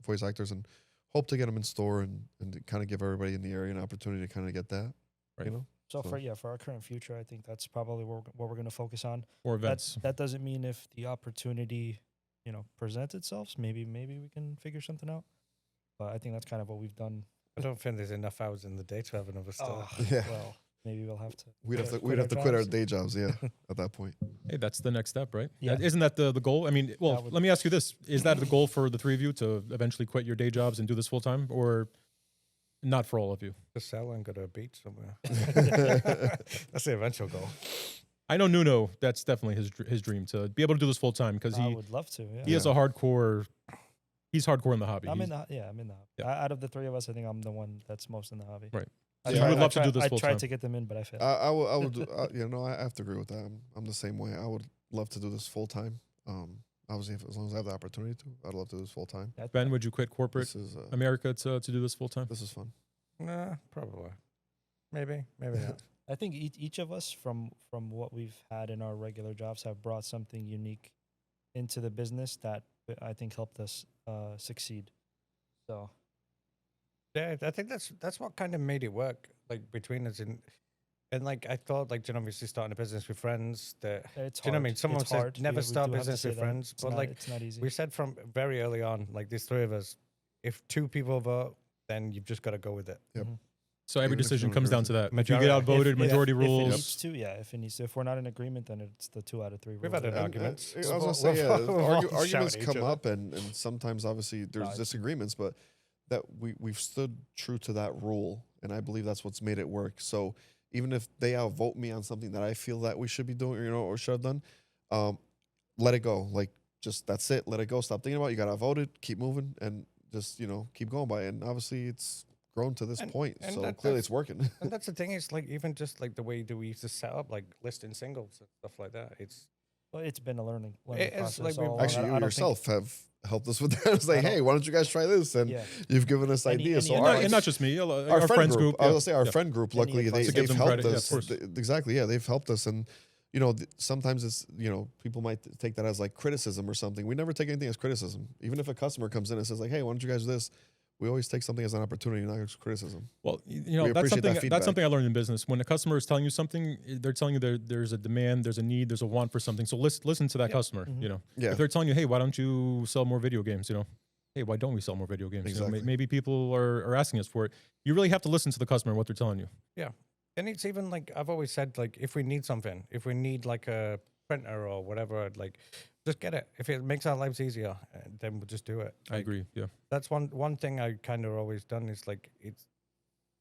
voice actors and hope to get them in store and kind of give everybody in the area an opportunity to kind of get that, right. So for our current future, I think that's probably what we're going to focus on. Or events. That doesn't mean if the opportunity, presents itself, maybe we can figure something out. But I think that's kind of what we've done. I don't think there's enough hours in the day to have another store. Well, maybe we'll have to. We'd have to quit our day jobs, at that point. Hey, that's the next step, right? Yeah. Isn't that the goal? I mean, let me ask you this. Is that the goal for the three of you, to eventually quit your day jobs and do this full time, or not for all of you? To sell and go to a beach somewhere. That's the eventual goal. I know Nuno. That's definitely his dream to be able to do this full time because I he would love to. Yeah. he has a hardcore. He's hardcore in the hobby. I'm He's- in the I'm in the hobby. Yeah. Out of the three of us, I think I'm the one that's most in the hobby. Right. I Yeah, tried- I would love to do this I full tried time. to get them in, but I failed. I would do, you know, I have to agree with that. I'm the same way. I would love to do this full time. Obviously, as long as I have the opportunity to, I'd love to do this full time. Ben, would you quit corporate This is America to do this full time? this is fun. Nah, probably. Maybe not. I think each of us, from what we've had in our regular jobs, have brought something unique into the business that I think helped us succeed. So Yeah, I think that's what kind of made it work, like between us. And like I thought, like, obviously starting a business with friends. That it's do you know what I mean? hard. Someone It's said hard. never We start do have to business say with that. friends, It's but not- like it's not easy. we said from very early on, like these three of us, if two people vote, then you've just got to go with it. Yep. Mhm. So every Even if you decision don't comes agree down with to it. that. If you Majority. get outvoted, If- majority If it rules. needs to, yeah. If it needs to, if we're not in agreement, then it's the 2 out of 3 rules. We've had an And, arguments. I was We've gonna all- say, we've yeah, all arguments shouted at each come other. up, and sometimes obviously there's it's- disagreements, but that we've stood true to that rule, and I believe that's what's made it work. So even if they outvote me on something that I feel that we should be doing, you know, or should have done, let it go. Like, just that's it. Let it go. Stop thinking about it. You got outvoted. Keep moving, and just, you know, keep going by it. And obviously, it's grown to this point, and so that- clearly that's- it's working. And that's the thing is, like, even just like the way that we used to set up, like listing singles and stuff like that. Well, it's been a learning It is, process. like, we've- all along. Actually, I you don't yourself have helped us with that. It's like, I don't- hey, why don't you guys try this? And Yeah. you've given us Any- ideas. any So And our, not, and not just me, our our friends group. I was yeah. gonna say our Yeah. friend group. Any Luckily, advice? To give they've them helped credit, yeah, us. of course. Exactly, yeah, they've helped us, and you know, sometimes it's, you know, people might take that as like criticism or something. We never take anything as criticism. Even if a customer comes in and says like, hey, why don't you guys do this? We always take something as an opportunity, not as criticism. Well, you We know, that's appreciate that something feedback. that's something I learned in business. When a customer is telling you something, they're telling you there's a demand, there's a need, there's a want for something. So listen to that customer. Mhm. You know, Yeah, if they're telling you, hey, why don't you sell more video games? You know, hey, why don't we sell more video games? You know, Exactly. maybe people are asking us for it. You really have to listen to the customer and what they're telling you. And it's even like I've always said, like if we need something, if we need like a printer or whatever, like just get it. If it makes our lives easier, then we'll just do it. I Like, agree. Yeah. That's one thing I kind of always done is like it's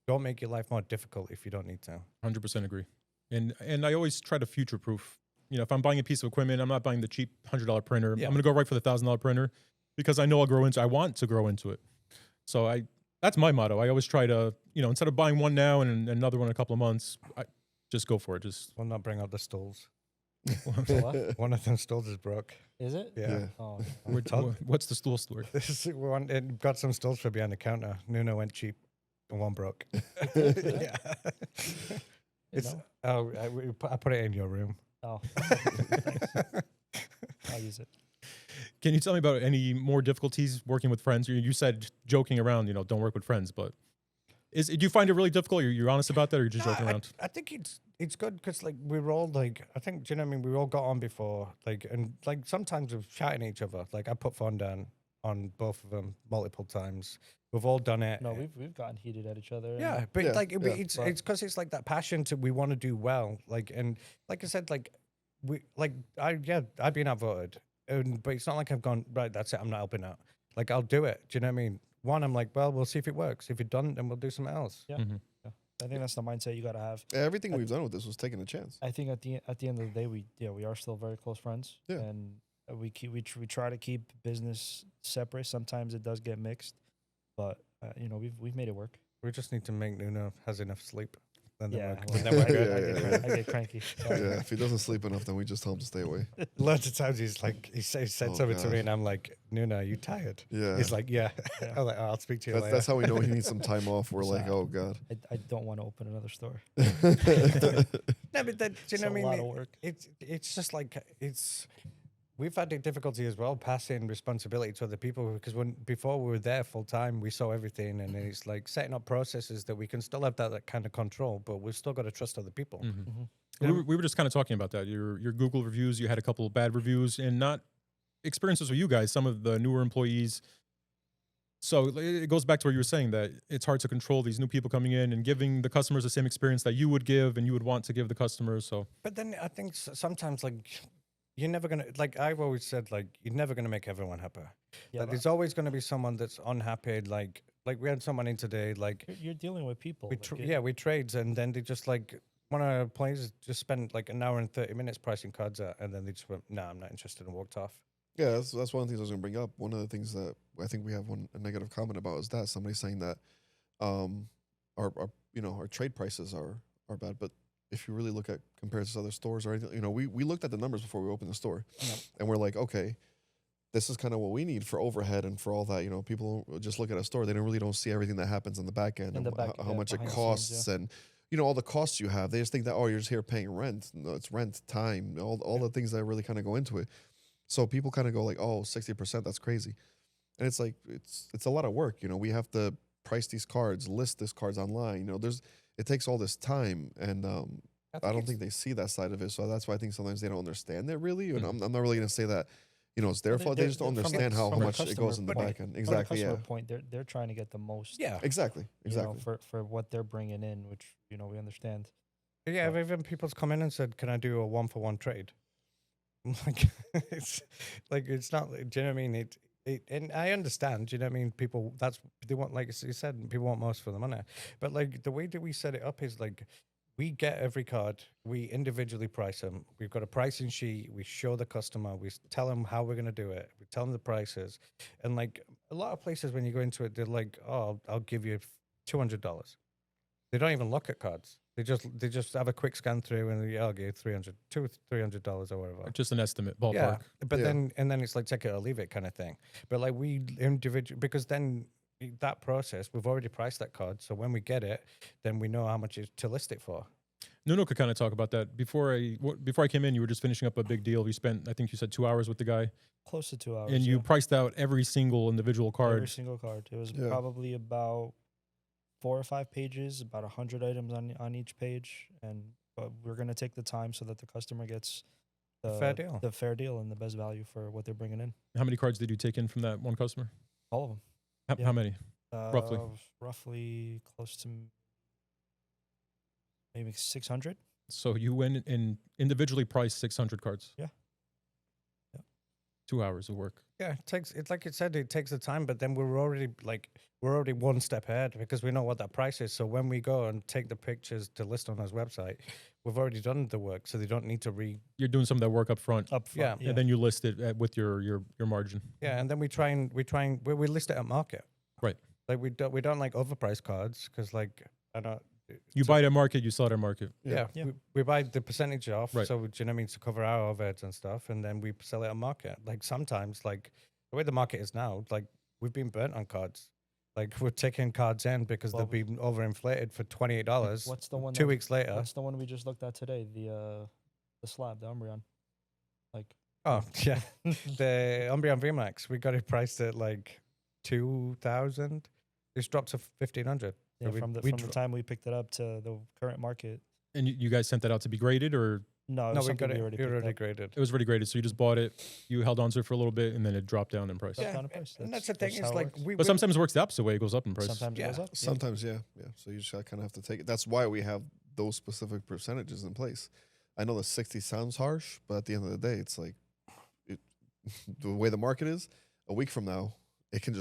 don't make your life more difficult if you don't need to. 100% agree. And I always try to future proof. You know, if I'm buying a piece of equipment, I'm not buying the cheap $100 printer. Yeah. I'm going to go right for the $1,000 printer because I know I want to grow into it. So that's my motto. I always try to, you know, instead of buying one now and another one in a couple of months, I just go for it. Just We'll not bring out the stools. What? One of them stools is broke. Is it? Yeah. Oh, what's the stool story? This is one. It got some stools for behind the counter. Nuno went cheap, and one broke. you yeah. It's know? I put it in your room. Oh, thanks. I'll use it. Can you tell me about any more difficulties working with friends? You said joking around, you know, don't work with friends, but do you find it really difficult? You're honest about that, or you're just joking around? I think it's good because like we're all like I think do you know what I mean? We all got on before like and like sometimes we've shouting at each other. Like I put phone down on both of them multiple times. We've all done it. No, we've gotten heated at each other. Yeah, but Yeah, like yeah. it's because it's like that passion to we want to do well. Like and like I said, like I've been outvoted, but it's not like I've gone right. That's it. I'm not helping out. Like I'll do it. Do you know what I mean? One, I'm like, well, we'll see if it works. If it doesn't, then we'll do something else. Yeah. Mhm. I think that's the mindset you got to have. Everything we've done with this was taking a chance. I think at the end of the day, we are still very close friends. Yeah. And we try to keep business separate. Sometimes it does get mixed, but you know, we've made it work. We just need to make Nuno has enough sleep. And Yeah, then we're good. Yeah. I get cranky. Sorry. Yeah, if he doesn't sleep enough, then we just tell him to stay away. Lots of times he's like, he said Oh, something to me, gosh. and I'm like, Nuno, are you tired? Yeah, He's like, yeah. Yeah. I'm like, oh, I'll speak to you later. that's how we know he needs some time off. We're like, Sad. oh god. I don't want to open another store. No, but that, do you It's know a what I lot mean? of work. It's just like we've had the difficulty as well passing responsibility to other people because before we were there full time, we saw everything, and it's like setting up processes that we can still have that kind of control, but we've still got to trust other people. Mhm. Mhm. We were just kind of talking about that. Your Google reviews, you had a couple of bad reviews, and not experiences with you guys. Some of the newer employees. So it goes back to what you were saying that it's hard to control these new people coming in and giving the customers the same experience that you would give and you would want to give the customers. So But then I think sometimes like you're never gonna like I've always said like you're never gonna make everyone happy. Yeah, Like, but there's always gonna be someone that's unhappy. Like we had someone in today. Like you're dealing with people. we like, we trades, and then they just like one of our players just spent like an hour and 30 minutes pricing cards out, and then they just went, "No, I'm not interested," and walked off. Yeah, that's one of the things I was going to bring up. One of the things that I think we have a negative comment about is that somebody saying that our our trade prices are bad. But if you really look at compared to other stores or anything, we looked at the numbers before we opened the store, and we're like, okay, this is kind of what we need for overhead and for all that. People just look at a store; they don't see everything that happens in the back end and how much it costs and all the costs you have. They just think that you're just here paying rent. No, it's rent, time, all the things that really kind of go into it. So people kind of go like, oh, 60%, that's crazy. And it's like, it's a lot of work. We have to price these cards, list these cards online. It takes all this time. And I don't think they see that side of it. So that's why I think sometimes they don't understand it really. And I'm not really going to say that, it's their fault. They just don't understand how much it goes in the back end. Exactly. From the customer point, they're trying to get the most. Yeah. Exactly. For what they're bringing in, which, we understand. Yeah. Even people's come in and said, can I do a 1-for-1 trade? Like it's not. Do you know what I mean? And I understand. Do you know what I mean? People they want, like you said, people want most for the money. But like the way that we set it up is like we get every card, we individually price them. We've got a pricing sheet. We show the customer. We tell them how we're going to do it. We tell them the prices. And like a lot of places, when you go into it, they're like, "Oh, I'll give you $200." They don't even look at cards. They just have a quick scan through and I'll give $300 or whatever. Just an estimate, ballpark. Yeah, but then it's like take it or leave it kind of thing. But like we individual, because then that process we've already priced that card, so when we get it, then we know how much to list it for. Nuno could kind of talk about that. Before I came in, you were just finishing up a big deal. You spent, I think you said 2 hours with the guy. Close to 2 hours. And you priced out every single individual card. Every single card. It was probably about 4 or 5 pages, about 100 items on each page, and we're going to take the time so that the customer gets the fair deal and the best value for what they're bringing in. How many cards did you take in from that one customer? All of them. How many? Roughly? Roughly close to maybe 600. So you went and individually priced 600 cards? Yeah. 2 hours of work. Yeah, it's like it said, it takes the time, but then we're already one step ahead because we know what that price is. So when we go and take the pictures to list on his website, we've already done the work, so they don't need to You're doing some of that work up front. Yeah. And then you list it with your margin. Yeah, and then we list it at market. Right. Like we don't like overpriced cards because like I don't. You buy it at market, you sell it at market. Yeah. We buy the percentage off, Right. so do you know what I mean, to cover our overheads and stuff, and then we sell it at market. Like sometimes, like the way the market is now, like we've been burnt on cards. Like we're taking cards in because they've been overinflated for $28. What's the one? 2 weeks later. What's the one we just looked at today? The slab, the Umbreon. Like. Oh yeah, the Umbreon VMAX. We got it priced at like 2,000. It's dropped to 1,500. Yeah, from the time we picked it up to the current market. And you guys sent that out to be graded, or? No, we got it already graded. It was already graded, so you just bought it, you held on to it for a little bit, and then it dropped down in price. Yeah, and that's the thing. It's like but sometimes it works the opposite way. It goes up in price. Sometimes it goes up. Sometimes, yeah. So you just kind of have to take it. That's why we have those specific percentages in place. I know the 60 sounds harsh, but at the end of the day, it's like the way the market is. A week from now, it can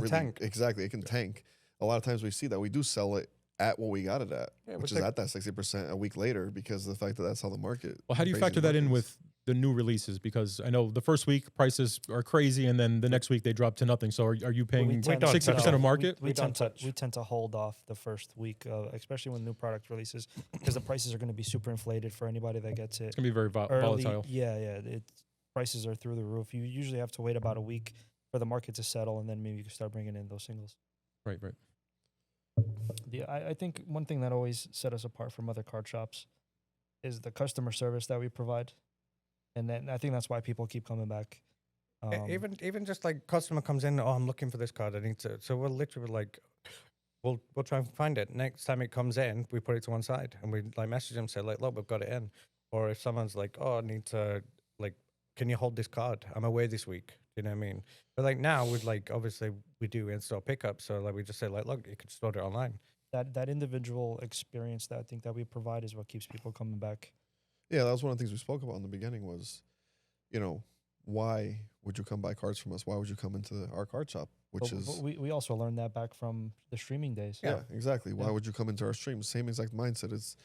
tank. Exactly, it can tank. A lot of times we see that we do sell it at what we got it at, which is at that 60% a week later because of the fact that that's how the market. Well, how do you factor that in with the new releases? Because I know the first week prices are crazy, and then the next week they drop to nothing. So are you paying 60% of market? We tend to hold off the first week, especially when new product releases, because the prices are going to be super inflated for anybody that gets it. It's going to be very volatile. Yeah. Prices are through the roof. You usually have to wait about a week for the market to settle, and then maybe you can start bringing in those singles. Right. I think one thing that always set us apart from other card shops is the customer service that we provide, and then I think that's why people keep coming back. Even just like customer comes in, I'm looking for this card, I need to. So we're literally like, we'll try and find it. Next time it comes in, we put it to one side and we like message them, say like, look, we've got it in. Or if someone's like, oh, I need to like, can you hold this card? I'm away this week. You know what I mean? But like now with like, obviously we do in-store pickup. So like we just say like, look, you can just order it online. That individual experience that I think that we provide is what keeps people coming back. Yeah, that was one of the things we spoke about in the beginning was, why would you come buy cards from us? Why would you come into our card shop? But we also learned that back from the streaming days. Yeah, exactly. Why would you come into our stream? Same exact mindset. It's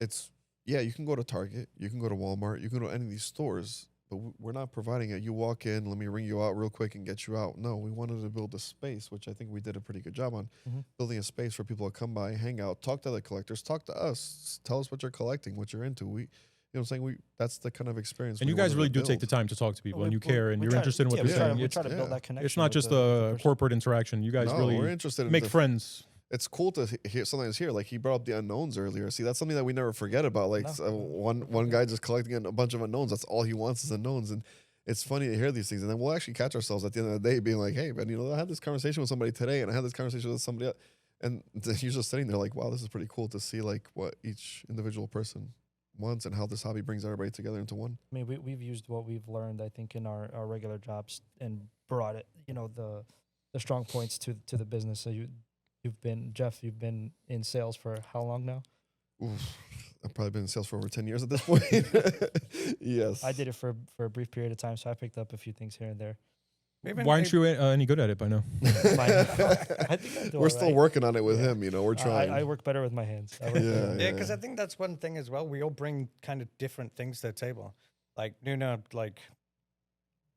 it's you can go to Target, you can go to Walmart, you can go to any of these stores, but we're not providing it. You walk in, let me ring you out real quick and get you out. No, we wanted to build a space, which I think we did a pretty good job on, building a space for people to come by, hang out, talk to other collectors, talk to us, tell us what you're collecting, what you're into. You know what I'm saying? That's the kind of experience. And you guys really do take the time to talk to people, and you care, and you're interested in what they're saying. We try to build that connection. It's not just a corporate interaction. You guys really we're interested in make friends. It's cool to sometimes hear, like he brought up the unknowns earlier. See, that's something that we never forget about. Like one guy just collecting a bunch of unknowns. That's all he wants is unknowns. And it's funny to hear these things. And then we'll actually catch ourselves at the end of the day being like, hey, man, I had this conversation with somebody today, and I had this conversation with somebody else. And you're just sitting there like, wow, this is pretty cool to see like what each individual person wants and how this hobby brings everybody together into one. I mean, we've used what we've learned, I think, in our regular jobs and brought it, the strong points to the business. So you've been in sales for how long now? Oof, I've probably been in sales for over 10 years at this point. Yes. I did it for a brief period of time, so I picked up a few things here and there. Why aren't you any good at it by now? I think we're still working on it with him. We're trying. I work better with my hands. Yeah, because I think that's one thing as well. We all bring kind of different things to the table. Like Nuno, like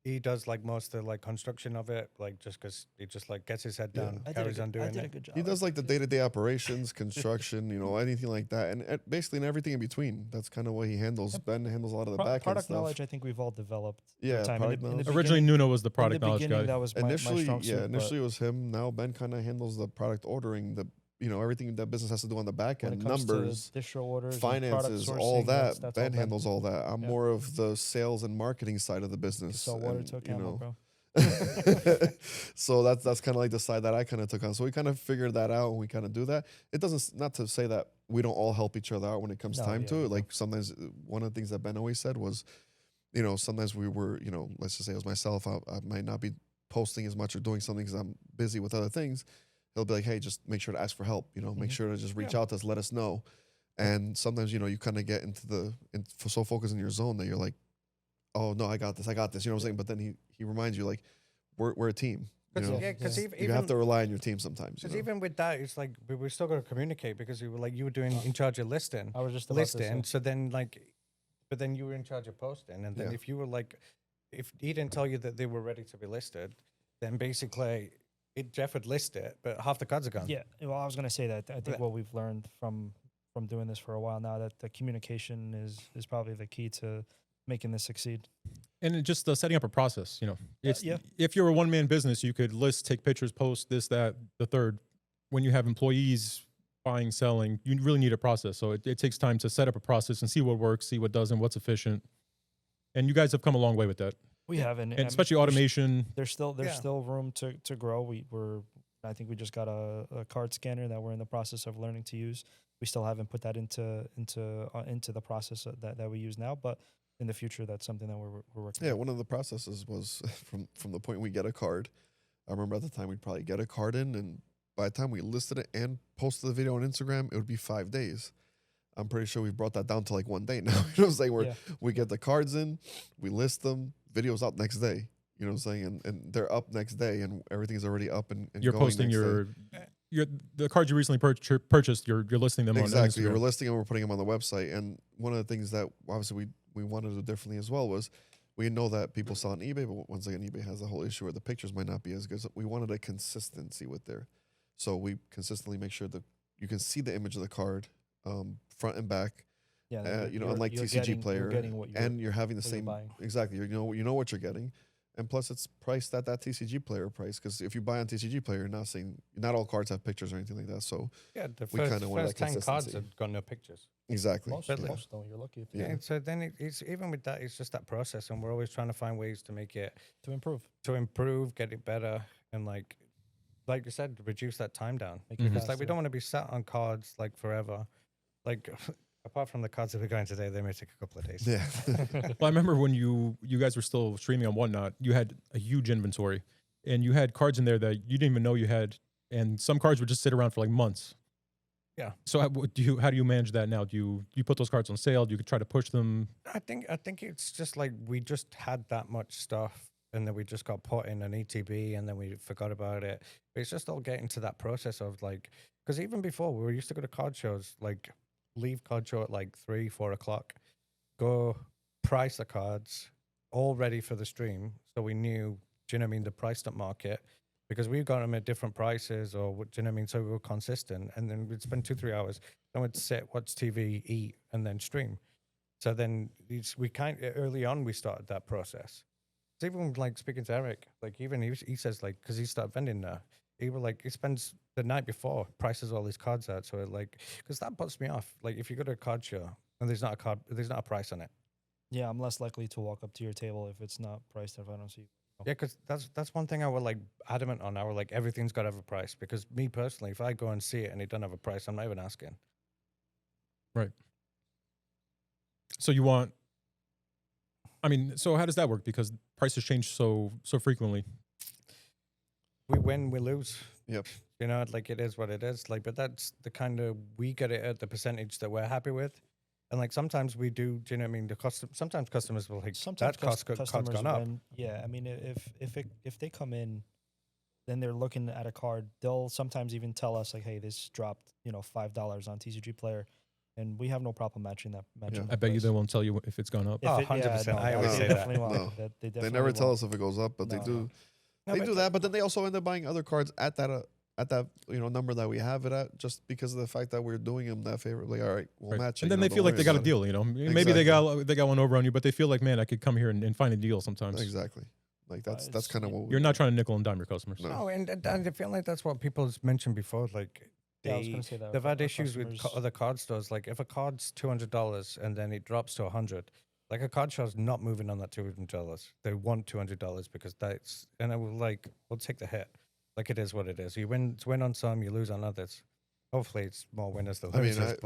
he does like most of the like construction of it, like just because he just like gets his head down, carries on doing it. A good job. He does like the day-to-day operations, construction, anything like that, and basically and everything in between. That's kind of what he handles. Ben handles a lot of the back end product stuff. knowledge. I think we've all developed. Yeah, time. product knowledge. Originally, Nuno was the product knowledge guy. That was my strong suit, initially it was him. Now Ben kind of handles the product ordering, everything that business has to do on the back end, numbers, orders, finances, all that. Ben handles all that. I'm more of the sales and marketing side of the business. Salt water to a camel, bro. So that's kind of like the side that I kind of took on. So we kind of figured that out, and we kind of do that. It doesn't, not to say that we don't all help each other out when it comes time to it. Like sometimes one of the things that Ben always said was, sometimes we were, let's just say it was myself. I might not be posting as much or doing something because I'm busy with other things. He'll be like, hey, just make sure to ask for help, make sure to just reach out to us, let us know. And sometimes, you kind of get into so focused in your zone that you're like, oh, no, I got this. You know what I'm saying? But then he reminds you, like, we're a team. Because you have to rely on your team sometimes. Because even with that, it's like we still got to communicate because you were doing in charge of listing. I was just listing. So then but then you were in charge of posting. And then if you were like, if he didn't tell you that they were ready to be listed, then basically Jeff would list it, but half the cards are gone. Yeah, well, I was going to say that. I think what we've learned from doing this for a while now, that the communication is probably the key to making this succeed. And it just setting up a process, if you're a one-man business, you could list, take pictures, post this, that, the third. When you have employees buying, selling, you really need a process. So it takes time to set up a process and see what works, see what doesn't, what's efficient. And you guys have come a long way with that. We have, and especially automation. There's still room to grow. I think we just got a card scanner that we're in the process of learning to use. We still haven't put that into the process that we use now, but in the future, that's something that we're working on. Yeah, one of the processes was from the point we get a card. I remember at the time we'd probably get a card in, and by the time we listed it and posted the video on Instagram, it would be 5 days. I'm pretty sure we've brought that down to like 1 day now. You know what I'm saying? We get the cards in, we list them, videos out next day. You know what I'm saying? And they're up next day, and everything's already up and you're going posting next the cards you recently purchased. You're listing them exactly. on Instagram. We're listing them. We're putting them on the website. And one of the things that obviously we wanted to do differently as well was we know that people sell on eBay, but once again, eBay has a whole issue where the pictures might not be as good. So we wanted a consistency with there. So we consistently make sure that you can see the image of the card, front and back. Yeah, unlike TCG Player, and you're having the same exactly. You know what you're getting, and plus it's priced at that TCG Player price. Because if you buy on TCG Player, you're not saying not all cards have pictures or anything like that. So the first 10 cards have got no pictures. Exactly. Most don't. You're lucky. Yeah. So then it's even with that, it's just that process, and we're always trying to find ways to make it to improve, get it better, and like you said, reduce that time down. Because like we don't want to be sat on cards like forever, like. Apart from the cards that we're going today, they may take a couple of days. Yeah. Well, I remember when you guys were still streaming on Whatnot, you had a huge inventory, and you had cards in there that you didn't even know you had, and some cards would just sit around for like months. Yeah. So how do you manage that now? Do you put those cards on sale? Do you try to push them? I think it's just like we just had that much stuff, and then we just got put in an ETB, and then we forgot about it. But it's just all getting to that process of like, because even before we used to go to card shows like leave card show at like 3, 4 o'clock, go price the cards all ready for the stream. So we knew, do you know what I mean, the priced up market, because we got them at different prices, or do you know what I mean? So we were consistent, and then we'd spend 2-3 hours, then we'd sit, watch TV, eat, and then stream. So then we early on, we started that process. It's even like speaking to Eric, like even he says like, because he started vending now, he spends the night before, prices all his cards out. So like, because that puts me off. Like if you go to a card show and there's not a price on it. Yeah, I'm less likely to walk up to your table if it's not priced, if I don't see. Yeah, because that's one thing I would like adamant on. I would like, everything's got to have a price, because me personally, if I go and see it and it doesn't have a price, I'm not even asking. Right. So you want, I mean, so how does that work? Because prices change so frequently. We win, we lose. Yep. You know, like it is what it is. Like, but that's the kind of, we get it at the percentage that we're happy with. And like sometimes we do you know what I mean? Sometimes customers will like, Sometimes that card's gone up. Yeah, I mean, if they come in, then they're looking at a card. They'll sometimes even tell us like, "Hey, this dropped, $5 on TCG Player," and we have no problem matching that. I bet you they won't tell you if it's gone up. Oh, 100%. I always say that. No. They They never tell us if it goes up, but they do. No, They but do that, but then they also end up buying other cards at that number that we have it at, just because of the fact that we're doing them that favorably. All right, we'll match it. And then they feel like they got a deal. Maybe they got one over on you, but they feel like, man, I could come here and find a deal sometimes. Exactly. Like that's kind of what you're not trying to nickel and dime your customers. No, and I feel like that's what people's mentioned before. Like I was gonna say that they've had our issues with other card stores. Like if a card's $200 and then it drops to $100, like a card shop's not moving on that $200. They want $200 because that's, and I will like, we'll take the hit. Like it is what it is. You win on some, you lose on others. Hopefully it's more winners than losers.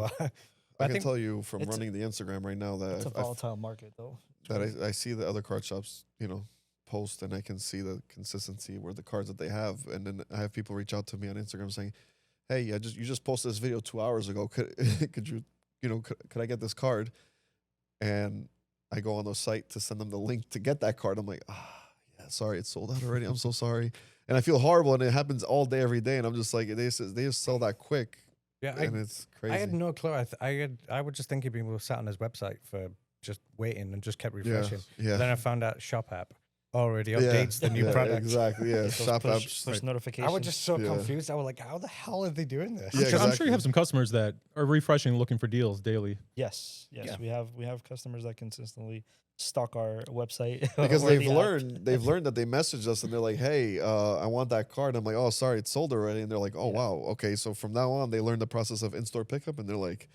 I can tell you from running the Instagram right now that it's a volatile market though. That I see the other card shops, post, and I can see the consistency where the cards that they have, and then I have people reach out to me on Instagram saying, "Hey, you just posted this video 2 hours ago. Could you, could I get this card?" And I go on the site to send them the link to get that card. I'm like, yeah, sorry, it's sold out already. I'm so sorry. And I feel horrible, and it happens all day, every day. And I'm just like, they just sell that quick. Yeah, and it's crazy. I had no clue. I would just think people were sat on his website for just waiting and just kept refreshing. Yeah. Then I found out Shop app already updates the new product. Exactly. Yeah, Shop push apps. notifications. I was just so confused. I was like, how the hell are they doing this? Yeah, I'm sure you have some customers that are refreshing, looking for deals daily. Yes. Yeah. We have customers that consistently stalk our website because or they've learned that they message us and they're like, "Hey, I want that card." I'm like, "Oh, sorry, it's sold already." And they're like, "Oh, wow, okay." So from now on, they learn the process of in-store pickup, and they're like,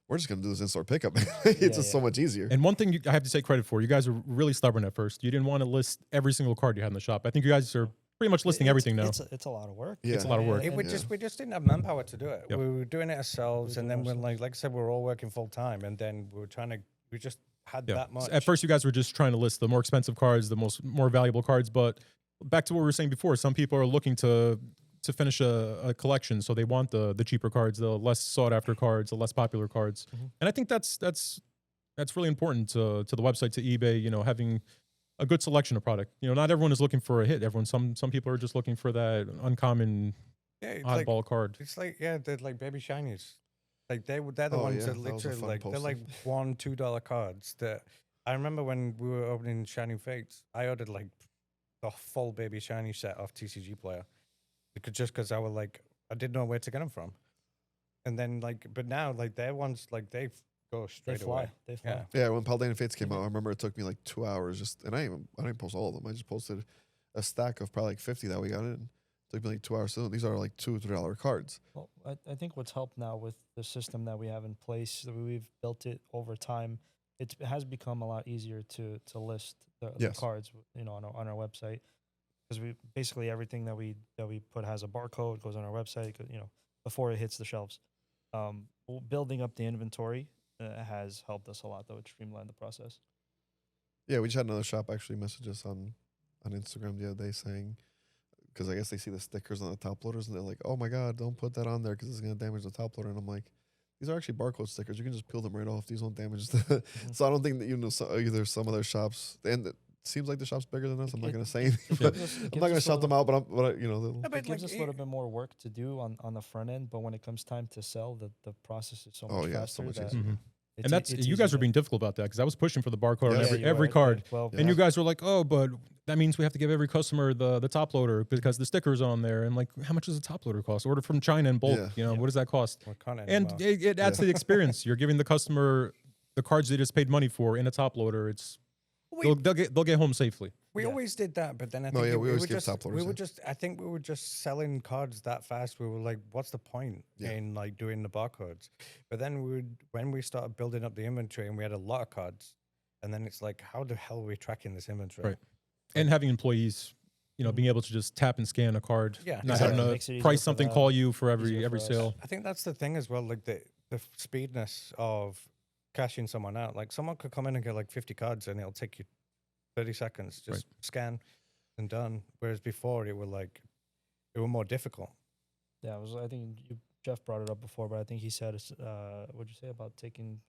"We're just gonna do this in-store pickup." It's just so much easier. And one thing I have to take credit for, you guys were really stubborn at first. You didn't want to list every single card you had in the shop. I think you guys are pretty much listing everything now. It's a lot of work. Yeah. It's a lot of work. We just didn't have manpower to do it. Yep. We were doing it ourselves, and then when like I said, we were all working full time, and then we just had that much. At first, you guys were just trying to list the more expensive cards, the more valuable cards. But back to what we were saying before, some people are looking to finish a collection, so they want the cheaper cards, the less sought after cards, the less popular cards. Mm-hmm. And I think that's really important to the website, to eBay. Having a good selection of product. Not everyone is looking for a hit. Some people are just looking for that uncommon oddball card. It's like they're like baby shinies. Like they're the ones that literally like they're like $1-2 cards. That I remember when we were opening Shining Fates, I ordered like the full baby shiny set off TCG Player, because I was like I didn't know where to get them from, and then but now their ones they go straight away. They fly. Yeah, when Paldean Fates came out, I remember it took me like 2 hours and I didn't post all of them. I just posted a stack of probably like 50 that we got in. It took me like 2 hours. So these are like $2-3 cards. Well, I think what's helped now with the system that we have in place, that we've built it over time, it has become a lot easier to list the cards, on our website, because we basically everything that we put has a barcode, goes on our website, before it hits the shelves. Building up the inventory has helped us a lot, though. It streamlined the process. Yeah, we just had another shop actually message us on Instagram the other day saying, because I guess they see the stickers on the top loaders and they're like, "Oh my God, don't put that on there because it's going to damage the top loader." And I'm like, these are actually barcode stickers. You can just peel them right off. These won't damage the. So I don't think that either some other shops, and seems like the shop's bigger than us. I'm not It- gonna say anything. it But gives us- it I'm gives not gonna us a shout them little- out. But you know, No, It but gives like, us a little bit more work to do on the front end, but when it comes time to sell, the process is so Oh, much yeah, faster. so much that easier. Mhm. it's And e- that's it's you guys easy were to- being difficult about that because I was pushing for the barcode on Yes. every you were every at card. 12. And you guys were like, oh, but that means we have to give every customer the top loader because the sticker's on there. And like, how much does a top loader cost? Order from China in bulk. Yeah. You know, Yeah. what does that cost? we can't And anymore. it adds to the experience. You're giving the customer the cards they just paid money for in a top loader. It's We- they'll get home safely. We Yeah. always did that, but then I No, think yeah, we we always were give just top we loaders, were yeah. just I think we were just selling cards that fast. We were like, what's the point Yeah. in like doing the barcodes? But then when we started building up the inventory and we had a lot of cards, and then it's like, how the hell are we tracking this inventory? Right. And having employees, you know, being able to just tap and scan a card, Yeah, not exactly. having Makes it to easier price for something, them, call you for easier every for us. sale. I think that's the thing as well, like the speedness of cashing someone out. Like someone could come in and get like 50 cards and it'll take you 30 seconds, just scan and done. Whereas before it were more difficult. Yeah, it was. I think Jeff brought it up before, but I think he said, "What'd you say about taking?"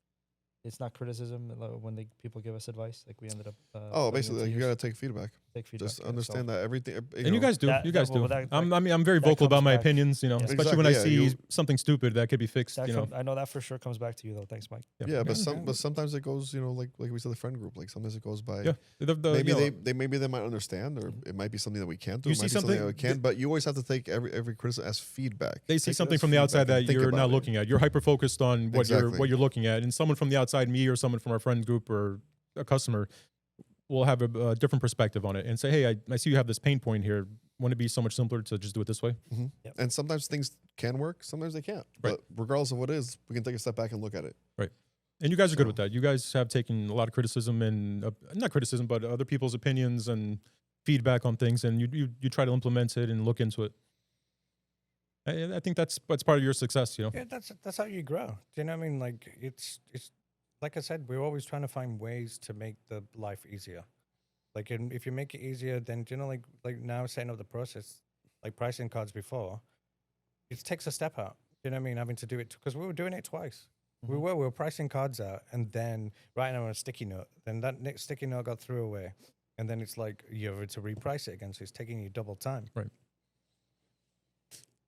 It's not criticism when people give us advice. Like we ended up. Oh, basically, like, you gotta take feedback. take feedback. Just understand that everything. And you guys do. That- You guys that- do. well, that- I'm very that vocal about comes my back- opinions, you know, Yeah. especially when I Exactly, yeah, see you- something stupid that could be fixed, you know. I know that for sure comes back to you though. Thanks, Mike. Yeah, but sometimes it goes, you know, like we said, the friend group. Like sometimes it goes by. Yeah. Maybe you know, maybe they might understand, or it might be something that we can't do. You It might see be something that we something- can, but you always have to take every criticism as feedback. they see Take it something as from the outside feedback that and think you're about not it. looking at. You're hyper focused on what Exactly. you're looking at, and someone from the outside, me or someone from our friend group or a customer, will have a different perspective on it and say, hey, I see you have this pain point here. Wouldn't it be so much simpler to just do it this way? Mhm. Yep. And sometimes things can work, sometimes they can't. Right. But regardless of what it is, we can take a step back and look at it. And you guys are good So- with that. You guys have taken a lot of criticism and not criticism, but other people's opinions and feedback on things, and you try to implement it and look into it. I think that's part of your success, you know. Yeah, that's how you grow. Do you know what I mean? Like it's like I said, we're always trying to find ways to make the life easier. Like if you make it easier, then do you know like now setting up the process, like pricing cards before, it takes a step out. Do you know what I mean? Having to do it because we were doing it twice. We Mhm. were pricing cards out and then writing on a sticky note. Then that next sticky note got threw away, and then it's like you have to reprice it again. So it's taking you double time.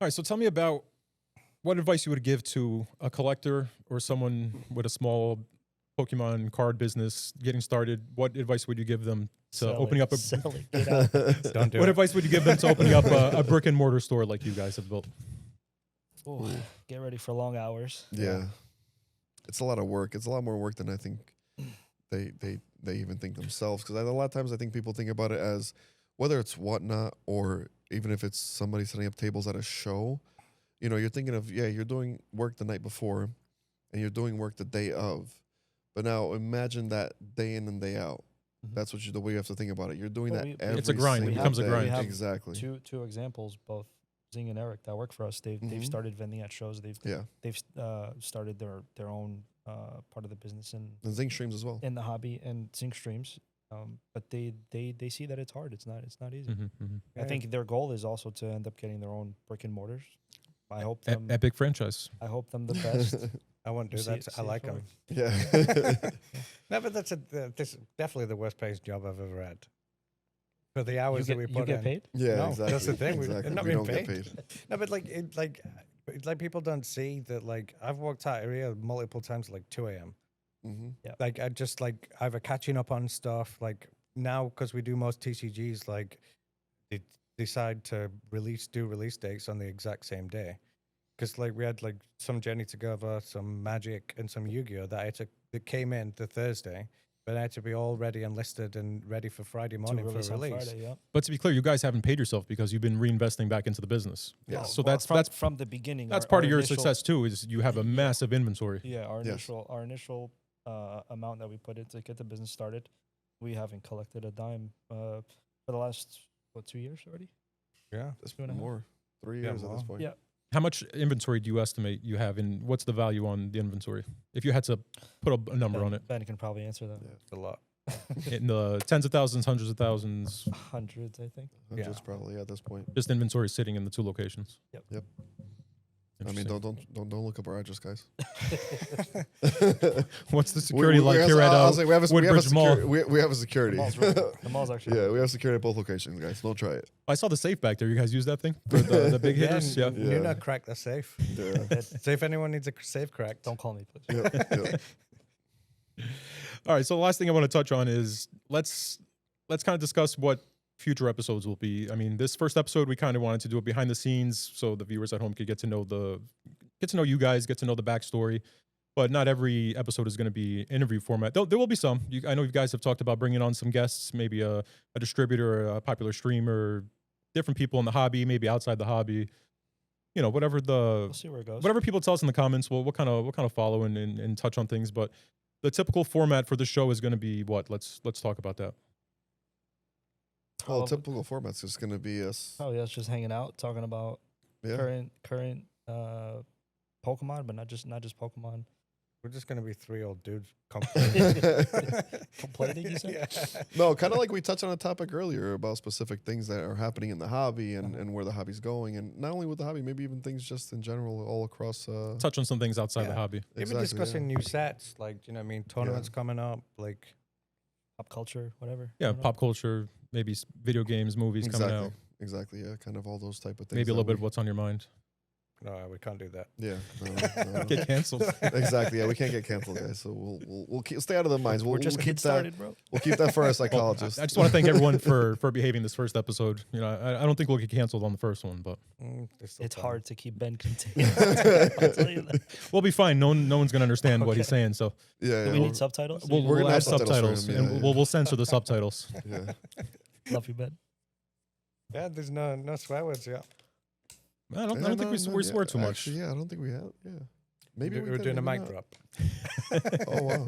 All right, so tell me about what advice you would give to a collector or someone with a small Pokemon card business getting started. What advice would you give them to Sell opening it, up a? sell it, get out. Don't do What it. advice would you give them to opening up a brick and mortar store like you guys have built? Ooh, get ready for long hours. Yeah. It's a lot of work. It's a lot more work than I think they even think themselves. Because a lot of times I think people think about it as whether it's Whatnot or even if it's somebody setting up tables at a show, you know, you're thinking of, you're doing work the night before and you're doing work the day of. But now imagine that day in and day out. Mhm. That's the way you have to think about it. You're doing Well, that we- every It's a grind. It single becomes a day. grind. We have Exactly. Two examples, both Zing and Eric, that work for us. They've Mhm. started vending at shows. Yeah. They've started their own part of the business And Zing streams as well. in the hobby and Zing streams. But they see that it's hard. It's not easy. I Yeah. think their goal is also to end up getting their own brick and mortars. I hope them. Epic franchise. I hope them the best. I won't do See that. it- I see it like forward. them. Yeah. No, but that's this definitely the worst paid job I've ever had. For the hours you that we get, put you get in. paid. Yeah, No, exactly. that's the thing. Exactly. We're not We being don't get paid. paid. No, but like people don't see that. Like I've walked out of here multiple times, at like 2 a.m. Mm-hmm. Like I just like either catching up on stuff. Like now because we do most TCGs, like they decide to do release dates on the exact same day. Because like we had like some Journey Together, some Magic, and some Yu-Gi-Oh that came in the Thursday, but I had to be all ready and listed and ready for Friday morning for on release. Friday, yeah. But to be clear, you guys haven't paid yourself because you've been reinvesting back into the business. Yeah. So Well, that's from the beginning. that's our part of your initial- success too. Is you have a Yeah. massive inventory. Yeah, our Yes. initial amount that we put in to get the business started, we haven't collected a dime for the last 2 years already. Yeah. It's 2.5. more. 3 Yeah, years at this more. point. Yeah. How much inventory do you estimate you have, and what's the value on the inventory? If you had to put a number on it, Ben can probably answer that. Yeah. It's a lot. in the tens of thousands, hundreds of thousands, Hundreds, I think. Hundreds Yeah. probably at this point. just inventory sitting in the two locations. I mean, don't look up our address, guys. What's the security like here at Woodbridge Mall? We have a security. The mall's actually. Yeah, we have security at both locations, guys. Don't try it. I saw the safe back there. You guys use that thing for the big hitters? Yeah. Nuna cracked the safe. Yeah. So if anyone needs a safe cracked, Don't call me, please. Yep. All right. So the last thing I want to touch on is let's kind of discuss what future episodes will be. I mean, this first episode we kind of wanted to do it behind the scenes so the viewers at home could get to know you guys, get to know the backstory. But not every episode is going to be interview format. There will be some. I know you guys have talked about bringing on some guests, maybe a distributor, a popular streamer, different people in the hobby, maybe outside the hobby. You know, We'll see where it goes. whatever people tell us in the comments, we'll kind of follow and touch on things. But the typical format for the show is going to be what? Let's talk about that. Well, typical format's just going to be us. Oh yeah, it's just hanging out, talking about current Pokemon, but not just Pokemon. we're just gonna be three old dudes complaining. Complaining, you said? Yeah. No, kind of like we touched on a topic earlier about specific things that are happening in the hobby and where the hobby's going, and not only with the hobby, maybe even things just in general, all across. Touch on some things outside the hobby. Even discussing new sets, like you know, what I mean, tournaments coming up, like Pop culture, whatever. Yeah, pop culture, maybe video games, movies coming out. Exactly. Yeah, kind of all those type of things. Maybe a little bit of what's on your mind. no, we can't do that. Yeah. No. Get canceled. Exactly. Yeah, we can't get canceled, guys. So we'll stay out of the minds. We're just we'll getting keep started, bro. We'll keep that for our psychologists. I just want to thank everyone for behaving this first episode. You know, I don't think we'll get canceled on the first one, but It's hard to keep Ben contained. I'll tell you that. we'll be fine. No one's gonna understand what he's saying. So Yeah. Do we need subtitles? we'll gonna add have subtitles subtitles, for him, and yeah. we'll censor the subtitles. Yeah. Love you, Ben. Yeah, there's no swear words yet. I don't think we swear too much. Actually, yeah, I don't think we have. Yeah. Maybe we're did, doing a maybe mic not. drop. Oh wow.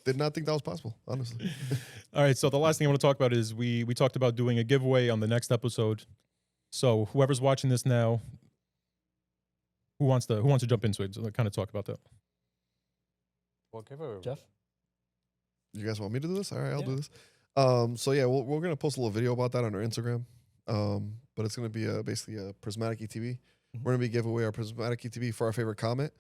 Did not think that was possible, honestly. All right, so the last thing I want to talk about is we talked about doing a giveaway on the next episode. So whoever's watching this now, who wants to jump into it? So kind of talk about that. What giveaway? Jeff? You guys want me to do this? All right, I'll Yeah. do this. So yeah, we're gonna post a little video about that on our Instagram. But it's gonna be basically a prismatic ETB. We're gonna be giving away our prismatic ETB for our favorite comment.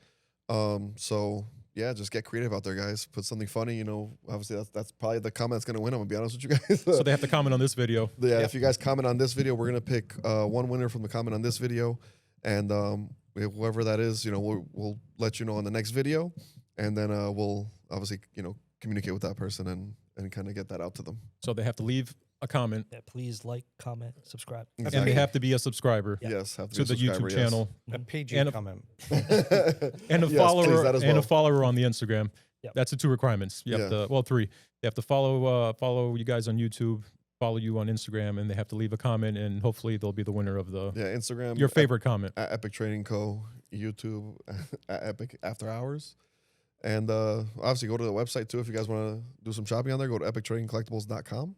So yeah, just get creative out there, guys. Put something funny. You know, obviously that's probably the comment that's gonna win. I'm gonna be honest with you guys. So they have to comment on this video. Yeah, if you guys comment on this video, we're gonna pick one winner from the comment on this video, and whoever that is, you know, we'll let you know on the next video, and then we'll obviously communicate with that person and kind of get that out to them. So they have to leave a comment, Yeah, please like, comment, subscribe. and they have to be a subscriber Yeah. Yes, have to be the a subscriber, YouTube channel, A PG And a- comment. and a Yes, follower please, that as and a well. follower on the Instagram. Yep. That's the two requirements. You have Yeah. to, three. You have to follow you guys on YouTube, follow you on Instagram, and they have to leave a comment, and hopefully they'll be the winner of Yeah, Instagram. your favorite comment. At Epic Trading Co. YouTube at Epic After Hours. And obviously go to the website too if you guys want to do some shopping on there. Go to epictradingcollectibles.com.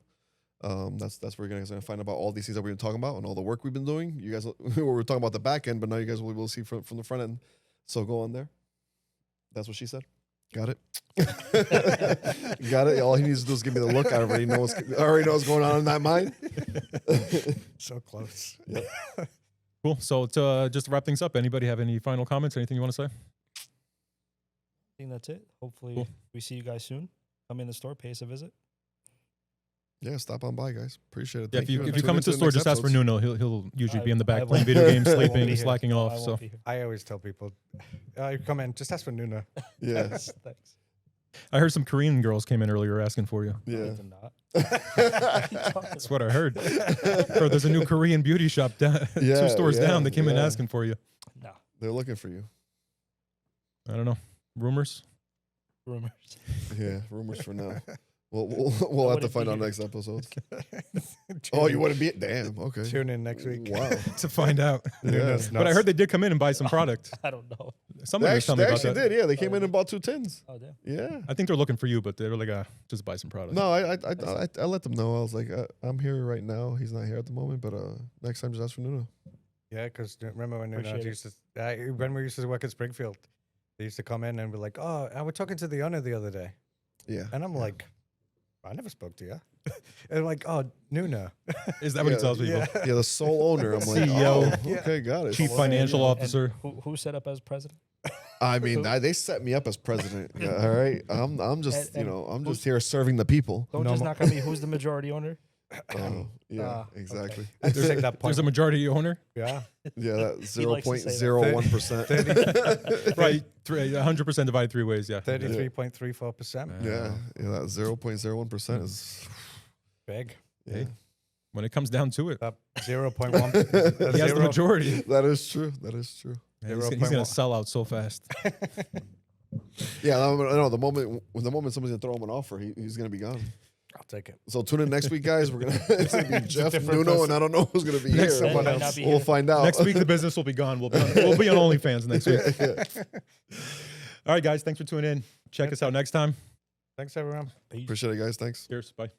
That's where you guys are going to find about all these things that we've been talking about and all the work we've been doing. You guys we're talking about the back end, but now you guys will see from the front end. So go on there. That's what she said. Got it. Got it. All he needs to do is give me the look. I already know what's going on in that mind. So close. Cool. So to just to wrap things up, anybody have any final comments? Anything you want to say? I think that's it. Hopefully Cool. we see you guys soon. Come in the store, pay us a visit. Yeah, stop on by, guys. Appreciate it. Yeah, Thank if you and come tune into the the store, next just ask for episodes. Nuno. He'll usually be in the I back won't- playing video games, I won't sleeping, be here. slacking No, off. I won't So be here. I always tell people, you come in, just ask for Nuna. Yeah, Thanks. I heard some Korean girls came in earlier asking for you. No, yeah. they're not. That's what I heard. Heard there's a new Korean beauty shop down, Yeah, two stores down. They came in yeah. asking for you. No. They're looking for you. I don't know. Rumors? Rumors. Yeah, rumors for now. We'll have to wouldn't find be out here. next episodes. Tune Oh, you in- wouldn't be? Damn. Okay. Tune in next week. Wow. To find out. Yeah. But I heard they did come in and buy some product. I don't know. Somebody was telling me They about actually that. did. Yeah, they came in and bought 2 tins. Oh, damn. Yeah. I think they're looking for you, but they're like, just buy some product. No, I let them know. I was like, I'm here right now. He's not here at the moment, but next time just ask for Nuno. Yeah, because remember when Nuna Appreciate it. used to, when we used to work at Springfield, they used to come in and be like, oh, I was talking to the owner the other day. Yeah. And I'm like, I never spoke to you. And like, oh, Nuno. Is that what he tells people? Yeah, the sole owner. I'm like, CEO. oh, okay, got it. Chief financial And officer. who set up as president? I mean, they set me up as president. Yeah, all right, I'm just And I'm just here serving the people. Don't No just mo- knock on me. Who's the majority owner? Yeah, exactly. I take that point. There's a majority owner. Yeah. Yeah, that He likes to say that. 0.01%. Right. 100% divided 3 ways. Yeah. 33.34%. Yeah, that 0.01% is Big. yeah. When it comes down to it, That 0.1. he has the majority. That is true. That is true. Yeah, he's going to 0.1. sell out so fast. Yeah, no, the moment somebody's gonna throw him an offer, he's gonna be gone. I'll take it. So tune in next week, guys. We're gonna it's gonna be Jeff, different Nuno, person. and I don't know who's gonna be Next here. someone but else. Might not be We'll here. find out. Next week, the business will be gone. We'll be on OnlyFans next week. Yeah. All right, guys. Thanks for tuning in. Check us out next time. Thanks, everyone. Appreciate it, guys. Thanks. Cheers. Bye.